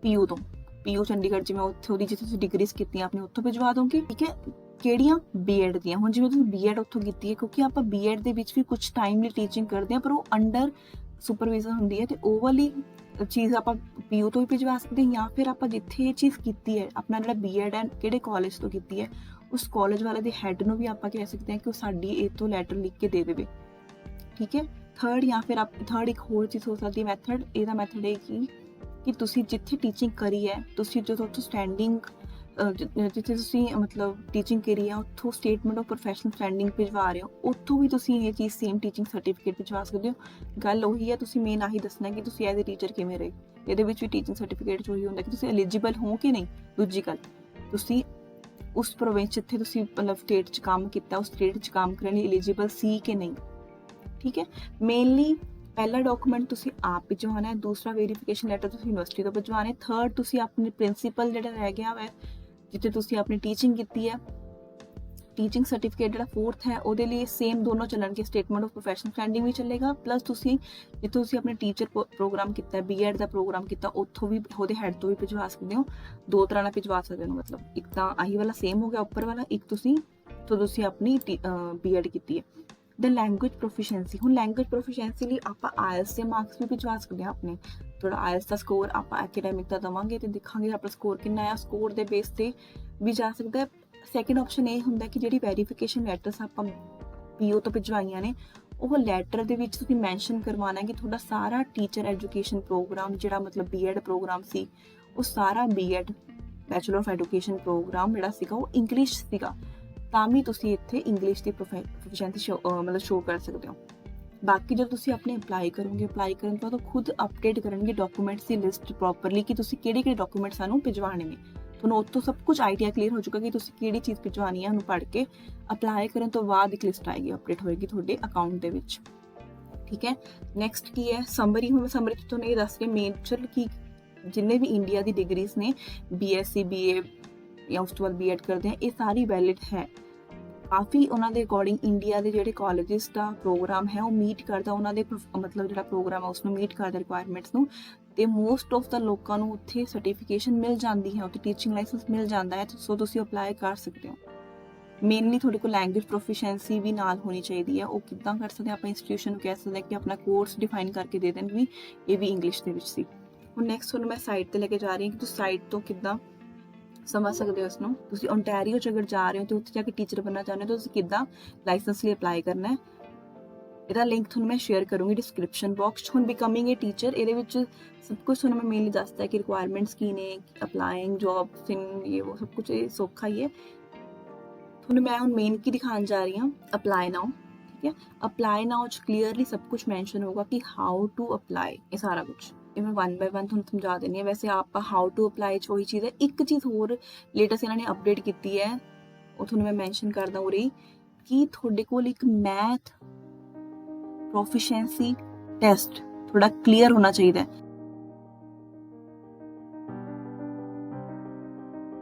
PU ਤੋਂ, PU ਚੰਡੀਗੜ੍ਹ ਜਿਵੇਂ ਉੱਥੇ ਉਹਦੀ ਜਿੱਥੇ ਤੁਸੀਂ ਡਿਗਰੀਜ਼ ਕੀਤੀਆਂ ਆਪਣੇ ਉੱਥੋਂ ਭਿਜਵਾ ਦੋਗੇ। ਠੀਕ ਹੈ, ਕਿਹੜੀਆਂ? BEd ਦੀਆਂ। ਹੁਣ ਜਿਵੇਂ ਤੁਸੀਂ BEd ਉੱਥੋਂ ਕੀਤੀ ਹੈ, ਕਿਉਂਕਿ ਆਪਾਂ BEd ਦੇ ਵਿੱਚ ਵੀ ਕੁਝ ਟਾਈਮ ਲਈ ਟੀਚਿੰਗ ਕਰਦੇ ਹਾਂ ਪਰ ਉਹ ਅੰਡਰ ਸੁਪਰਵਿਜ਼ਨ ਹੁੰਦੀ ਹੈ ਤੇ ਉਹ ਵਾਲੀ ਚੀਜ਼ ਆਪਾਂ PU ਤੋਂ ਵੀ ਭਿਜਵਾ ਸਕਦੇ ਹਾਂ, ਜਾਂ ਫਿਰ ਆਪਾਂ ਜਿੱਥੇ ਇਹ ਚੀਜ਼ ਕੀਤੀ ਹੈ ਆਪਣਾ ਜਿਹੜਾ BEd ਹੈ ਕਿਹੜੇ ਕਾਲਜ ਤੋਂ ਕੀਤੀ ਹੈ ਉਸ ਕਾਲਜ ਵਾਲੇ ਦੇ ਹੈੱਡ ਨੂੰ ਵੀ ਆਪਾਂ ਕਹਿ ਸਕਦੇ ਹਾਂ ਕਿ ਉਹ ਸਾਡੀ ਇਹ ਤੋਂ ਲੈਟਰ ਲਿਖ ਕੇ ਦੇ ਦੇਵੇ। ਠੀਕ ਹੈ, ਥਰਡ ਇੱਕ ਹੋਰ ਚੀਜ਼ ਹੋ ਸਕਦੀ ਹੈ ਮੈਥਡ। ਇਹਦਾ ਮੈਥਡ ਇਹ ਕਿ ਤੁਸੀਂ ਜਿੱਥੇ ਟੀਚਿੰਗ ਕਰੀ ਹੈ, ਤੁਸੀਂ ਜਦੋਂ ਉੱਥੋਂ ਸਟੈਂਡਿੰਗ ਜਿੱਥੇ ਤੁਸੀਂ ਮਤਲਬ ਟੀਚਿੰਗ ਕਰੀ ਹੈ ਉੱਥੋਂ ਸਟੇਟਮੈਂਟ ਆਫ ਪ੍ਰੋਫੈਸ਼ਨਲ ਸਟੈਂਡਿੰਗ ਭਿਜਵਾ ਰਹੇ ਹੋ, ਉੱਥੋਂ ਵੀ ਤੁਸੀਂ ਇਹ ਚੀਜ਼ ਸੇਮ ਟੀਚਿੰਗ ਸਰਟੀਫਿਕੇਟ ਭਿਜਵਾ ਸਕਦੇ ਹੋ। ਗੱਲ ਉਹੀ ਹੈ, ਤੁਸੀਂ ਮੇਨ ਆਹੀ ਦੱਸਣਾ ਕਿ ਤੁਸੀਂ ਐਜ਼ ਅ ਟੀਚਰ ਕਿਵੇਂ ਰਹੇ। ਇਹਦੇ ਵਿੱਚ ਵੀ ਟੀਚਿੰਗ ਸਰਟੀਫਿਕੇਟ 'ਚ ਉਹੀ ਹੁੰਦਾ ਕਿ ਤੁਸੀਂ ਐਲੀਜੀਬਲ ਹੋ ਕਿ ਨਹੀਂ। ਦੂਜੀ ਗੱਲ, ਤੁਸੀਂ ਉਸ ਪ੍ਰੋਵਿੰਸ ਜਿੱਥੇ ਤੁਸੀਂ ਮਤਲਬ ਸਟੇਟ 'ਚ ਕੰਮ ਕੀਤਾ ਉਸ ਸਟੇਟ 'ਚ ਕੰਮ ਕਰਨ ਲਈ ਐਲੀਜੀਬਲ ਸੀ ਕਿ ਨਹੀਂ। ਠੀਕ ਹੈ, ਮੇਨਲੀ ਪਹਿਲਾ ਡਾਕੂਮੈਂਟ ਤੁਸੀਂ ਆਪ ਭਿਜਵਾਉਣਾ ਹੈ, ਦੂਸਰਾ ਵੈਰੀਫਿਕੇਸ਼ਨ ਲੈਟਰ ਤੁਸੀਂ ਯੂਨੀਵਰਸਿਟੀ ਤੋਂ ਭਿਜਵਾਉਣਾ ਹੈ, ਥਰਡ ਤੁਸੀਂ ਆਪਣੇ ਪ੍ਰਿੰਸੀਪਲ ਜਿਹੜਾ ਰਹਿ ਗਿਆ ਹੈ ਜਿੱਥੇ ਤੁਸੀਂ ਆਪਣੀ ਟੀਚਿੰਗ ਕੀਤੀ ਹੈ ਟੀਚਿੰਗ ਸਰਟੀਫਿਕੇਟ ਜਿਹੜਾ ਫੋਰਥ ਹੈ ਉਹਦੇ ਲਈ ਸੇਮ ਦੋਨੋਂ ਚੱਲਣਗੇ, ਸਟੇਟਮੈਂਟ ਆਫ ਪ੍ਰੋਫੈਸ਼ਨਲ ਸਟੈਂਡਿੰਗ ਵੀ ਚੱਲੇਗਾ ਪਲੱਸ ਤੁਸੀਂ ਜਿੱਥੇ ਤੁਸੀਂ ਆਪਣੇ ਟੀਚਰ ਪ੍ਰੋਗਰਾਮ ਕੀਤਾ BEd ਦਾ ਪ੍ਰੋਗਰਾਮ ਕੀਤਾ ਉੱਥੋਂ ਵੀ ਉਹਦੇ ਹੈੱਡ ਤੋਂ ਵੀ ਭਿਜਵਾ ਸਕਦੇ ਹੋ। ਦੋ ਤਰ੍ਹਾਂ ਨਾਲ ਭਿਜਵਾ ਸਕਦੇ ਹੋ, ਮਤਲਬ ਇੱਕ ਤਾਂ ਆਹੀ ਵਾਲਾ ਸੇਮ ਹੋ ਗਿਆ ਉੱਪਰ ਵਾਲਾ, ਇੱਕ ਤੁਸੀਂ ਆਪਣੀ BEd ਕੀਤੀ ਹੈ। ਦ ਲੈਂਗੁਏਜ ਪ੍ਰੋਫੀਸ਼ੀਐਂਸੀ। ਹੁਣ ਲੈਂਗੁਏਜ ਪ੍ਰੋਫੀਸ਼ੀਐਂਸੀ ਲਈ ਆਪਾਂ IELTS ਦੇ ਮਾਰਕਸ ਵੀ ਭਿਜਵਾ ਸਕਦੇ ਹਾਂ ਆਪਣੇ। ਥੋੜਾ IELTS ਦਾ ਸਕੋਰ ਆਪਾਂ ਐਕੈਡੈਮਿਕ ਦਾ ਦੇਵਾਂਗੇ ਤੇ ਦੇਖਾਂਗੇ ਆਪਣਾ ਸਕੋਰ ਕਿੰਨਾ ਆ, ਸਕੋਰ ਦੇ ਬੇਸ ਤੇ ਵੀ ਜਾ ਸਕਦਾ ਹੈ। ਸੈਕਿੰਡ ਆਪਸ਼ਨ ਇਹ ਹੁੰਦਾ ਕਿ ਜਿਹੜੀ ਵੈਰੀਫਿਕੇਸ਼ਨ ਲੈਟਰਸ ਆਪਾਂ PO ਤੋਂ ਭਿਜਵਾਈਆਂ ਨੇ ਉਹ ਲੈਟਰ ਦੇ ਵਿੱਚ ਤੁਸੀਂ ਮੈਂਸ਼ਨ ਕਰਵਾਉਣਾ ਕਿ ਤੁਹਾਡਾ ਸਾਰਾ ਟੀਚਰ ਐਜੂਕੇਸ਼ਨ ਪ੍ਰੋਗਰਾਮ ਜਿਹੜਾ ਮਤਲਬ BEd ਪ੍ਰੋਗਰਾਮ ਸੀ ਉਹ ਸਾਰਾ BEd bachelor of education programme ਜਿਹੜਾ ਸੀਗਾ ਉਹ ਇੰਗਲਿਸ਼ ਸੀਗਾ, ਤਾਂ ਵੀ ਤੁਸੀਂ ਇੱਥੇ ਇੰਗਲਿਸ਼ ਦੀ ਪ੍ਰੋਫੀਸ਼ੀਐਂਸੀ ਸ਼ੋ ਕਰ ਸਕਦੇ ਹੋ। ਬਾਕੀ ਜਦੋਂ ਤੁਸੀਂ ਆਪਣੇ ਅਪਲਾਈ ਕਰਨ ਤੋਂ ਬਾਅਦ ਉਹ ਖੁਦ ਅਪਡੇਟ ਕਰਨਗੇ ਡਾਕੂਮੈਂਟਸ ਦੀ ਲਿਸਟ ਪ੍ਰੋਪਰਲੀ ਕਿ ਤੁਸੀਂ ਕਿਹੜੇ ਡਾਕੂਮੈਂਟ ਸਾਨੂੰ ਭਿਜਵਾਣੇ ਨੇ। ਤੁਹਾਨੂੰ ਉੱਥੋਂ ਸਭ ਕੁਝ ਆਈਡੀਆ ਕਲੀਅਰ ਹੋ ਚੁੱਕਾ ਕਿ ਤੁਸੀਂ ਕਿਹੜੀ ਚੀਜ਼ ਭਿਜਵਾਉਣੀ ਹੈ। ਉਹਨੂੰ ਪੜ੍ਹ ਕੇ ਅਪਲਾਈ ਕਰਨ ਤੋਂ ਬਾਅਦ ਇੱਕ ਲਿਸਟ ਆਏਗੀ, ਅਪਡੇਟ ਹੋਏਗੀ ਤੁਹਾਡੇ ਅਕਾਊਂਟ ਦੇ ਵਿੱਚ। ਠੀਕ ਹੈ, ਨੈਕਸਟ ਕੀ ਹੈ ਸਮਰੀ। ਹੁਣ ਮੈਂ ਸਮਰੀ ਤੋਂ ਤੁਹਾਨੂੰ ਇਹ ਦੱਸ ਰਹੀ ਮੇਜਰ ਕਿ ਜਿੰਨੇ ਵੀ ਇੰਡੀਆ ਦੀ ਡਿਗਰੀਜ਼ ਨੇ BSc BA ਜਾਂ ਉਸ ਤੋਂ ਬਾਅਦ B.Ed ਕਰਦੇ ਆ, ਇਹ ਸਾਰੀ ਵੈਲਿਡ ਹੈ। ਕਾਫੀ ਉਹਨਾਂ ਦੇ ਅਕੋਰਡਿੰਗ ਇੰਡੀਆ ਦੇ ਜਿਹੜੇ ਕਾਲਜਿਸ ਦਾ ਪ੍ਰੋਗਰਾਮ ਹੈ ਉਹ ਮੀਟ ਕਰਦਾ ਉਹਨਾਂ ਦੇ ਮਤਲਬ ਜਿਹੜਾ ਪ੍ਰੋਗਰਾਮ ਹੈ ਉਸਨੂੰ ਮੀਟ ਕਰਦਾ ਰਿਕੁਆਇਰਮੈਂਟਸ ਨੂੰ, ਤੇ ਮੋਸਟ ਆਫ ਦਾ ਲੋਕਾਂ ਨੂੰ ਉੱਥੇ ਸਰਟੀਫਿਕੇਸ਼ਨ ਮਿਲ ਜਾਂਦੀ ਹੈ, ਉੱਥੇ ਟੀਚਿੰਗ ਲਾਇਸੈਂਸ ਮਿਲ ਜਾਂਦਾ ਹੈ। ਸੋ ਤੁਸੀਂ ਅਪਲਾਈ ਕਰ ਸਕਦੇ ਹੋ। ਮੇਨਲੀ ਤੁਹਾਡੇ ਕੋਲ ਲੈਂਗੁਏਜ ਪ੍ਰੋਫੀਸ਼ੀਐਂਸੀ ਵੀ ਨਾਲ ਹੋਣੀ ਚਾਹੀਦੀ ਹੈ। ਉਹ ਕਿੱਦਾਂ ਕਰ ਸਕਦੇ ਆਪਾਂ ਇੰਸਟੀਟਿਊਸ਼ਨ ਨੂੰ ਕਹਿ ਸਕਦੇ ਕਿ ਆਪਣਾ ਕੋਰਸ ਡਿਫਾਈਨ ਕਰਕੇ ਦੇ ਦੇਣ ਵੀ ਇਹ ਵੀ ਇੰਗਲਿਸ਼ ਦੇ ਵਿੱਚ ਸੀ। ਹੁਣ ਨੈਕਸਟ ਤੁਹਾਨੂੰ ਮੈਂ ਸਾਈਟ ਤੇ ਲੈ ਕੇ ਜਾ ਰਹੀ ਹਾਂ ਕਿ ਤੁਸੀਂ ਸਾਈਟ ਤੋਂ ਕਿੱਦਾਂ ਸਮਝ ਸਕਦੇ ਹੋ ਇਸਨੂੰ। ਤੁਸੀਂ ਓਨਟਾਰੀਓ 'ਚ ਅਗਰ ਜਾ ਰਹੇ ਹੋ ਤੇ ਉੱਥੇ ਜਾ ਕੇ ਟੀਚਰ ਬਣਨਾ ਚਾਹੁੰਦੇ ਹੋ ਤਾਂ ਤੁਸੀਂ ਕਿੱਦਾਂ ਲਾਇਸੈਂਸ ਲਈ ਅਪਲਾਈ ਕਰਨਾ ਹੈ, ਇਹਦਾ ਲਿੰਕ ਤੁਹਾਨੂੰ ਮੈਂ ਸ਼ੇਅਰ ਕਰੂੰਗੀ ਡਿਸਕ੍ਰਿਪਸ਼ਨ ਬਾਕਸ 'ਚ। ਹੁਣ ਬਿਕਮਿੰਗ ਏ ਟੀਚਰ, ਇਹਦੇ ਵਿੱਚ ਸਭ ਕੁਝ ਤੁਹਾਨੂੰ ਮੈਂ ਮੇਨਲੀ ਦੱਸਦਾ ਕਿ ਰਿਕੁਆਇਰਮੈਂਟਸ ਕੀ ਨੇ, ਅਪਲਾਈਂਗ ਜੌਬਸ ਇਨ ਇਹ ਉਹ ਸਭ ਕੁਝ ਇਹ ਸੌਖਾ ਹੀ ਹੈ। ਤੁਹਾਨੂੰ ਮੈਂ ਹੁਣ ਮੇਨ ਕੀ ਦਿਖਾਉਣ ਜਾ ਰਹੀ ਹਾਂ, ਅਪਲਾਈ ਨਾਓ। ਠੀਕ ਹੈ, ਅਪਲਾਈ ਨਾਓ 'ਚ ਕਲੀਅਰਲੀ ਸਭ ਕੁਝ ਮੈਂਸ਼ਨ ਹੋਊਗਾ ਕਿ ਹਾਊ ਟੂ ਅਪਲਾਈ, ਇਹ ਸਾਰਾ ਕੁਝ ਇਹ ਮੈਂ 1 by 1 ਤੁਹਾਨੂੰ ਸਮਝਾ ਦੇਣੀ ਹੈ। ਵੈਸੇ ਆਪਾਂ ਹਾਊ ਟੂ ਅਪਲਾਈ 'ਚ ਉਹੀ ਚੀਜ਼ ਹੈ। ਇੱਕ ਚੀਜ਼ ਹੋਰ ਲੇਟੈਸਟ ਇਹਨਾਂ ਨੇ ਅਪਡੇਟ ਕੀਤੀ ਹੈ, ਉਹ ਤੁਹਾਨੂੰ ਮੈਂ ਮੈਂਸ਼ਨ ਕਰਦਾ ਹੋ ਰਹੀ ਕਿ ਤੁਹਾਡੇ ਕੋਲ ਇੱਕ ਮੈਥ ਪ੍ਰੋਫੀਸ਼ੀਐਂਸੀ ਟੈਸਟ ਥੋੜਾ ਕਲੀਅਰ ਹੋਣਾ ਚਾਹੀਦਾ ਹੈ।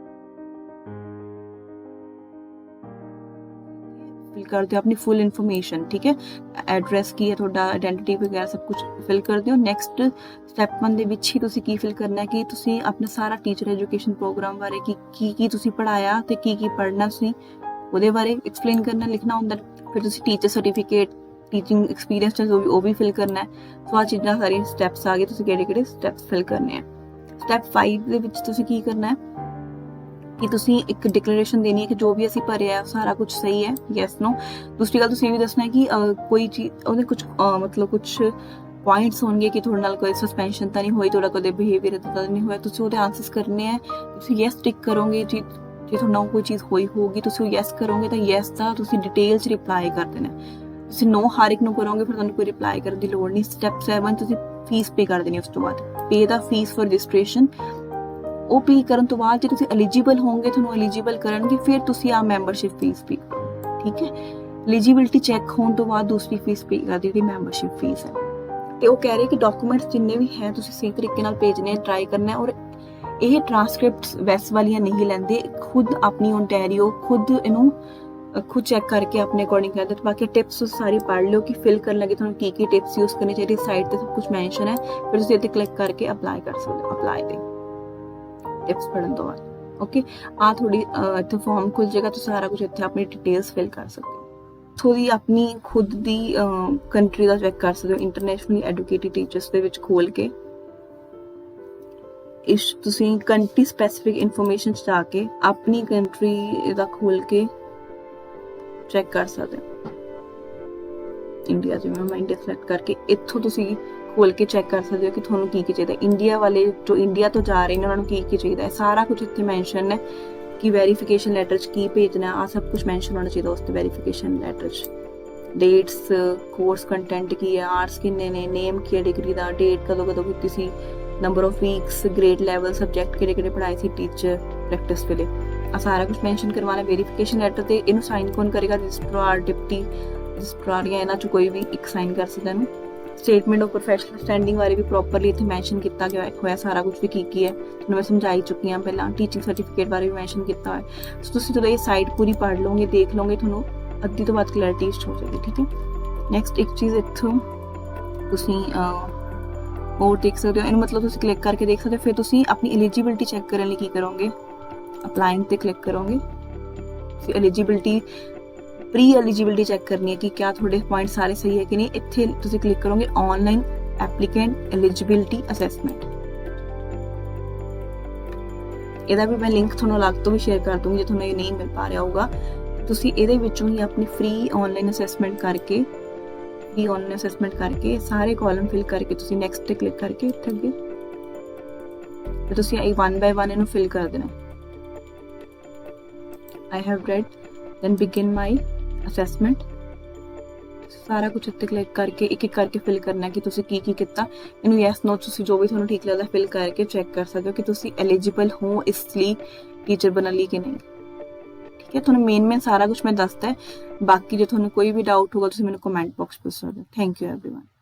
ਫਿਲ ਕਰਦੇ ਹੋ ਆਪਣੀ ਫੁੱਲ ਇਨਫੋਰਮੇਸ਼ਨ। ਠੀਕ ਹੈ, ਐਡਰੈਸ ਕੀ ਹੈ ਤੁਹਾਡਾ, ਆਇਡੈਂਟੀਟੀ ਵਗੈਰਾ ਸਭ ਕੁਝ ਫਿਲ ਕਰਦੇ ਹੋ। ਨੈਕਸਟ ਸਟੈਪ 1 ਦੇ ਵਿੱਚ ਹੀ ਤੁਸੀਂ ਕੀ ਫਿਲ ਕਰਨਾ ਹੈ ਕਿ ਤੁਸੀਂ ਆਪਣਾ ਸਾਰਾ ਟੀਚਰ ਐਜੂਕੇਸ਼ਨ ਪ੍ਰੋਗਰਾਮ ਬਾਰੇ ਕੀ ਤੁਸੀਂ ਪੜ੍ਹਾਇਆ ਤੇ ਕੀ ਪੜ੍ਹਨਾ ਤੁਸੀਂ ਉਹਦੇ ਬਾਰੇ ਐਕਸਪਲੇਨ ਕਰਨਾ, ਲਿਖਣਾ ਹੁੰਦਾ। ਫਿਰ ਤੁਸੀਂ ਟੀਚਰ ਸਰਟੀਫਿਕੇਟ, ਟੀਚਿੰਗ ਐਕਸਪੀਰੀਅੰਸ ਉਹ ਵੀ ਫਿਲ ਕਰਨਾ ਹੈ। ਸੋ ਆਹ ਚੀਜ਼ਾਂ ਸਾਰੀਆਂ ਸਟੈਪਸ ਆ ਗਏ, ਤੁਸੀਂ ਕਿਹੜੇ ਸਟੈਪਸ ਫਿਲ ਕਰਨੇ ਆ। ਸਟੈਪ 5 ਦੇ ਵਿੱਚ ਤੁਸੀਂ ਕੀ ਕਰਨਾ ਹੈ ਕਿ ਤੁਸੀਂ ਇੱਕ ਡਿਕਲੇਰੇਸ਼ਨ ਦੇਣੀ ਹੈ ਕਿ ਜੋ ਵੀ ਅਸੀਂ ਭਰਿਆ ਸਾਰਾ ਕੁਝ ਸਹੀ ਹੈ, ਯੈਸ ਨੋ। ਦੂਸਰੀ ਗੱਲ ਤੁਸੀਂ ਇਹ ਵੀ ਦੱਸਣਾ ਹੈ ਕਿ ਕੋਈ ਚੀਜ਼ ਉਹਦੇ ਕੁਝ ਮਤਲਬ ਕੁਝ ਪੁਆਇੰਟਸ ਹੋਣਗੇ ਕਿ ਤੁਹਾਡੇ ਨਾਲ ਕੋਈ ਸਸਪੈਂਸ਼ਨ ਤਾਂ ਨਹੀਂ ਹੋਈ, ਤੁਹਾਡਾ ਕਦੇ ਬਿਹੇਵੀਅਰ ਇਦਾਂ ਦਾ ਨਹੀਂ ਹੋਇਆ, ਤੁਸੀਂ ਉਹਦੇ ਆਨਸਰਸ ਕਰਨੇ ਆ। ਤੁਸੀਂ ਯੈਸ ਟਿਕ ਕਰੋਗੇ। ਜੇ ਤੁਹਾਡੇ ਨਾਲ ਕੋਈ ਚੀਜ਼ ਹੋਈ ਹੋਊਗੀ ਤੁਸੀਂ ਉਹ ਯੈਸ ਕਰੋਗੇ ਤਾਂ ਯੈਸ ਦਾ ਤੁਸੀਂ ਡਿਟੇਲ 'ਚ ਰਿਪਲਾਈ ਕਰ ਦੇਣਾ। ਤੁਸੀਂ ਨੋ ਹਰ ਇੱਕ ਨੂੰ ਕਰੋਗੇ ਫਿਰ ਤੁਹਾਨੂੰ ਕੋਈ ਰਿਪਲਾਈ ਕਰਨ ਦੀ ਲੋੜ ਨਹੀਂ। ਸਟੈਪ 7 ਤੁਸੀਂ ਫੀਸ ਪੇ ਕਰ ਦੇਣੀ। ਉਸ ਤੋਂ ਬਾਅਦ ਪੇ ਦਾ ਫੀਸ ਫॉर ਰਜਿਸਟ੍ਰੇਸ਼ਨ। ਉਹ ਪੇ ਕਰਨ ਤੋਂ ਬਾਅਦ ਜੇ ਤੁਸੀਂ ਐਲੀਜੀਬਲ ਹੋਵੋਗੇ, ਤੁਹਾਨੂੰ ਐਲੀਜੀਬਲ ਕਰਨਗੇ, ਫਿਰ ਤੁਸੀਂ ਆ ਮੈਂਬਰਸ਼ਿਪ ਫੀਸ ਪੇ ਕਰੋ। ਠੀਕ ਹੈ, ਐਲੀਜੀਬਿਲਟੀ ਚੈੱਕ ਹੋਣ ਤੋਂ ਬਾਅਦ ਦੂਸਰੀ ਫੀਸ ਪੇ ਕਰ ਜਿਹੜੀ ਮੈਂਬਰਸ਼ਿਪ ਫੀਸ ਹੈ। ਤੇ ਉਹ ਕਹਿ ਰਹੇ ਕਿ ਡਾਕੂਮੈਂਟਸ ਜਿੰਨੇ ਵੀ ਹੈ ਤੁਸੀਂ ਸਹੀ ਤਰੀਕੇ ਨਾਲ ਭੇਜਣੇ, ਟਰਾਈ ਕਰਨਾ। ਔਰ ਇਹ ਟ੍ਰਾਂਸਕ੍ਰਿਪਟਸ ਵੈਸ ਵਾਲੀਆਂ ਨਹੀਂ ਲੈਂਦੇ, ਖੁਦ ਆਪਣੀ ਓਨਟਾਰੀਓ ਖੁਦ ਇਹਨੂੰ ਖੁਦ ਚੈੱਕ ਕਰਕੇ ਆਪਣੇ ਅਕੋਰਡਿੰਗ ਕਰਦੇ। ਬਾਕੀ ਟਿਪਸ ਸਾਰੀ ਪੜ੍ਹ ਲਿਓ ਕਿ ਫਿਲ ਕਰਨ ਲੱਗੇ ਤੁਹਾਨੂੰ ਕੀ ਟਿਪਸ ਯੂਜ਼ ਕਰਨੀ ਚਾਹੀਦੀ। ਸਾਈਟ ਤੇ ਸਭ ਕੁਝ ਮੈਂਸ਼ਨ ਹੈ, ਫਿਰ ਤੁਸੀਂ ਇੱਥੇ ਕਲਿੱਕ ਕਰਕੇ ਅਪਲਾਈ ਕਰ ਸਕਦੇ ਹੋ। ਅਪਲਾਈ ਤੇ ਟਿਪਸ ਪੜ੍ਹਨ ਤੋਂ ਬਾਅਦ ਓਕੇ ਆ ਥੋੜੀ ਇੱਥੇ ਫਾਰਮ ਖੁੱਲ ਜਾਏਗਾ, ਤੁਸੀਂ ਸਾਰਾ ਕੁਝ ਇੱਥੇ ਆਪਣੀ ਡਿਟੇਲਸ ਫਿਲ ਕਰ ਸਕਦੇ ਹੋ। ਥੋੜੀ ਆਪਣੀ ਖੁਦ ਦੀ ਕੰਟਰੀ ਦਾ ਚੈੱਕ ਕਰ ਸਕਦੇ ਹੋ ਇੰਟਰਨੈਸ਼ਨਲੀ ਐਡੂਕੇਟਿਡ ਟੀਚਰਸ ਦੇ ਵਿੱਚ ਖੋਲ ਕੇ। ਇਸ ਤੁਸੀਂ ਕੰਟਰੀ ਸਪੈਸੀਫਿਕ ਇਨਫੋਰਮੇਸ਼ਨ ਚ ਜਾ ਕੇ ਆਪਣੀ ਕੰਟਰੀ ਦਾ ਖੋਲ ਕੇ ਚੈੱਕ ਕਰ ਸਕਦੇ ਹੋ। ਇੰਡੀਆ ਜਿਵੇਂ ਮੈਂ ਇੰਡੀਆ ਸਿਲੈਕਟ ਕਰਕੇ ਇੱਥੋਂ ਤੁਸੀਂ ਖੋਲ ਕੇ ਚੈੱਕ ਕਰ ਸਕਦੇ ਹੋ ਕਿ ਤੁਹਾਨੂੰ ਕੀ ਚਾਹੀਦਾ। ਇੰਡੀਆ ਵਾਲੇ ਜੋ ਇੰਡੀਆ ਤੋਂ ਜਾ ਰਹੇ ਨੇ ਉਹਨਾਂ ਨੂੰ ਕੀ ਚਾਹੀਦਾ ਹੈ, ਸਾਰਾ ਕੁਝ ਇੱਥੇ ਮੈਂਸ਼ਨ ਹੈ ਕਿ ਵੈਰੀਫਿਕੇਸ਼ਨ ਲੈਟਰ 'ਚ ਕੀ ਭੇਜਣਾ, ਆ ਸਭ ਕੁਝ ਮੈਂਸ਼ਨ ਹੋਣਾ ਚਾਹੀਦਾ ਉਸ ਤੇ ਵੈਰੀਫਿਕੇਸ਼ਨ ਲੈਟਰ 'ਚ। ਡੇਟਸ, ਕੋਰਸ ਕੰਟੈਂਟ ਕੀ ਹੈ, ਆਰਟਸ ਕਿੰਨੇ ਨੇ, ਨੇਮ ਕੀ ਹੈ ਡਿਗਰੀ ਦਾ, ਡੇਟ ਕਦੋਂ ਕੀਤੀ ਸੀ, number of weeks, grade level, subject ਕਿਹੜੇ ਪੜ੍ਹਾਏ ਸੀ ਟੀਚਰ ਪ੍ਰੈਕਟਿਸ ਵੇਲੇ, ਆ ਸਾਰਾ ਕੁਝ ਮੈਂਸ਼ਨ ਕਰਵਾਉਣਾ ਵੈਰੀਫਿਕੇਸ਼ਨ ਲੈਟਰ ਤੇ। ਇਹਨੂੰ ਸਾਈਨ ਕੌਣ ਕਰੇਗਾ? ਰਜਿਸਟਰਾਰ, ਡਿਪਟੀ ਰਜਿਸਟਰਾਰ ਜਾਂ ਇਹਨਾਂ 'ਚ ਕੋਈ ਵੀ ਇੱਕ ਸਾਈਨ ਕਰ ਸਕਦਾ ਇਹਨੂੰ। ਸਟੇਟਮੈਂਟ ਆਫ ਪ੍ਰੋਫੈਸ਼ਨਲ ਸਟੈਂਡਿੰਗ ਬਾਰੇ ਵੀ ਪ੍ਰੋਪਰਲੀ ਇੱਥੇ ਮੈਂਸ਼ਨ ਕੀਤਾ ਗਿਆ ਹੋਇਆ ਸਾਰਾ ਕੁਝ ਵੀ ਕੀ ਹੈ ਤੁਹਾਨੂੰ ਮੈਂ ਸਮਝਾਈ ਚੁੱਕੀ ਹਾਂ ਪਹਿਲਾਂ। ਟੀਚਿੰਗ ਸਰਟੀਫਿਕੇਟ ਬਾਰੇ ਵੀ ਮੈਂਸ਼ਨ ਕੀਤਾ ਹੋਇਆ। ਸੋ ਤੁਸੀਂ ਜਦੋਂ ਇਹ ਸਾਈਟ ਪੂਰੀ ਪੜ੍ਹ ਲਓਗੇ, ਦੇਖ ਲਓਗੇ, ਤੁਹਾਨੂੰ ਅੱਧੀ ਤੋਂ ਵੱਧ ਕਲੈਰਿਟੀ ਹੋ ਜਾਏਗੀ। ਠੀਕ ਹੈ, ਨੈਕਸਟ ਇੱਕ ਚੀਜ਼ ਇੱਥੋਂ ਤੁਸੀਂ ਹੋਰ ਦੇਖ ਸਕਦੇ ਹੋ, ਇਹਨੂੰ ਮਤਲਬ ਤੁਸੀਂ ਕਲਿੱਕ ਕਰਕੇ ਦੇਖ ਸਕਦੇ ਹੋ। ਫਿਰ ਤੁਸੀਂ ਆਪਣੀ ਐਲੀਜੀਬਿਲਟੀ ਚੈੱਕ ਕਰਨ ਲਈ ਕੀ ਕਰੋਗੇ? ਅਪਲਾਈਂਗ ਤੇ ਕਲਿੱਕ ਕਰੋਗੇ। ਤੁਸੀਂ ਐਲੀਜੀਬਿਲਟੀ ਪ੍ਰੀ ਐਲੀਜੀਬਿਲਟੀ ਚੈੱਕ ਕਰਨੀ ਹੈ ਕਿ ਕਿਆ ਤੁਹਾਡੇ ਪੁਆਇੰਟ ਸਾਰੇ ਸਹੀ ਹੈ ਕਿ ਨਹੀਂ। ਇੱਥੇ ਤੁਸੀਂ ਕਲਿੱਕ ਕਰੋਗੇ ਆਨਲਾਈਨ ਐਪਲੀਕੈਂਟ ਐਲੀਜੀਬਿਲਟੀ ਅਸੈਸਮੈਂਟ। ਇਹਦਾ ਵੀ ਮੈਂ ਲਿੰਕ ਤੁਹਾਨੂੰ ਅਲੱਗ ਤੋਂ ਵੀ ਸ਼ੇਅਰ ਕਰ ਦੂੰਗੀ ਜੇ ਤੁਹਾਨੂੰ ਇਹ ਨਹੀਂ ਮਿਲ ਪਾ ਰਿਹਾ ਹੋਊਗਾ। ਤੁਸੀਂ ਇਹਦੇ ਵਿੱਚੋਂ ਹੀ ਆਪਣੀ ਫ੍ਰੀ ਆਨਲਾਈਨ ਅਸੈਸਮੈਂਟ ਕਰਕੇ ਸਾਰੇ ਕਾਲਮ ਫਿਲ ਕਰਕੇ ਤੁਸੀਂ ਨੈਕਸਟ ਤੇ ਕਲਿੱਕ ਕਰਕੇ ਇੱਥੇ ਅੱਗੇ ਤੇ ਤੁਸੀਂ ਇਹ 1 by 1 ਇਹਨੂੰ ਫਿਲ ਕਰ ਦੇਣਾ। I have read, then begin my assessment। ਸਾਰਾ ਕੁਝ ਇੱਥੇ ਕਲਿੱਕ ਕਰਕੇ ਇੱਕ ਇੱਕ ਕਰਕੇ ਫਿਲ ਕਰਨਾ ਹੈ ਕਿ ਤੁਸੀਂ ਕੀ ਕੀ ਕੀਤਾ। ਇਹਨੂੰ ਯੈਸ ਨੋ ਤੁਸੀਂ ਜੋ ਵੀ ਤੁਹਾਨੂੰ ਠੀਕ ਲੱਗਦਾ ਫਿਲ ਕਰਕੇ ਚੈੱਕ ਕਰ ਸਕਦੇ ਹੋ ਕਿ ਤੁਸੀਂ ਐਲੀਜੀਬਲ ਹੋ ਇਸ ਲਈ ਟੀਚਰ ਬਣਨ ਲਈ ਕਿ ਨਹੀਂ। ਠੀਕ ਹੈ, ਤੁਹਾਨੂੰ ਮੇਨ ਸਾਰਾ ਕੁਝ ਮੈਂ ਦੱਸਤਾ ਹੈ। ਬਾਕੀ ਜੇ ਤੁਹਾਨੂੰ ਕੋਈ ਵੀ ਡਾਊਟ ਹੋਗਾ ਤੁਸੀਂ ਮੈਨੂੰ ਕਮੈਂਟ ਬਾਕਸ ਪੁੱਛ ਸਕਦੇ ਹੋ। Thank you everyone.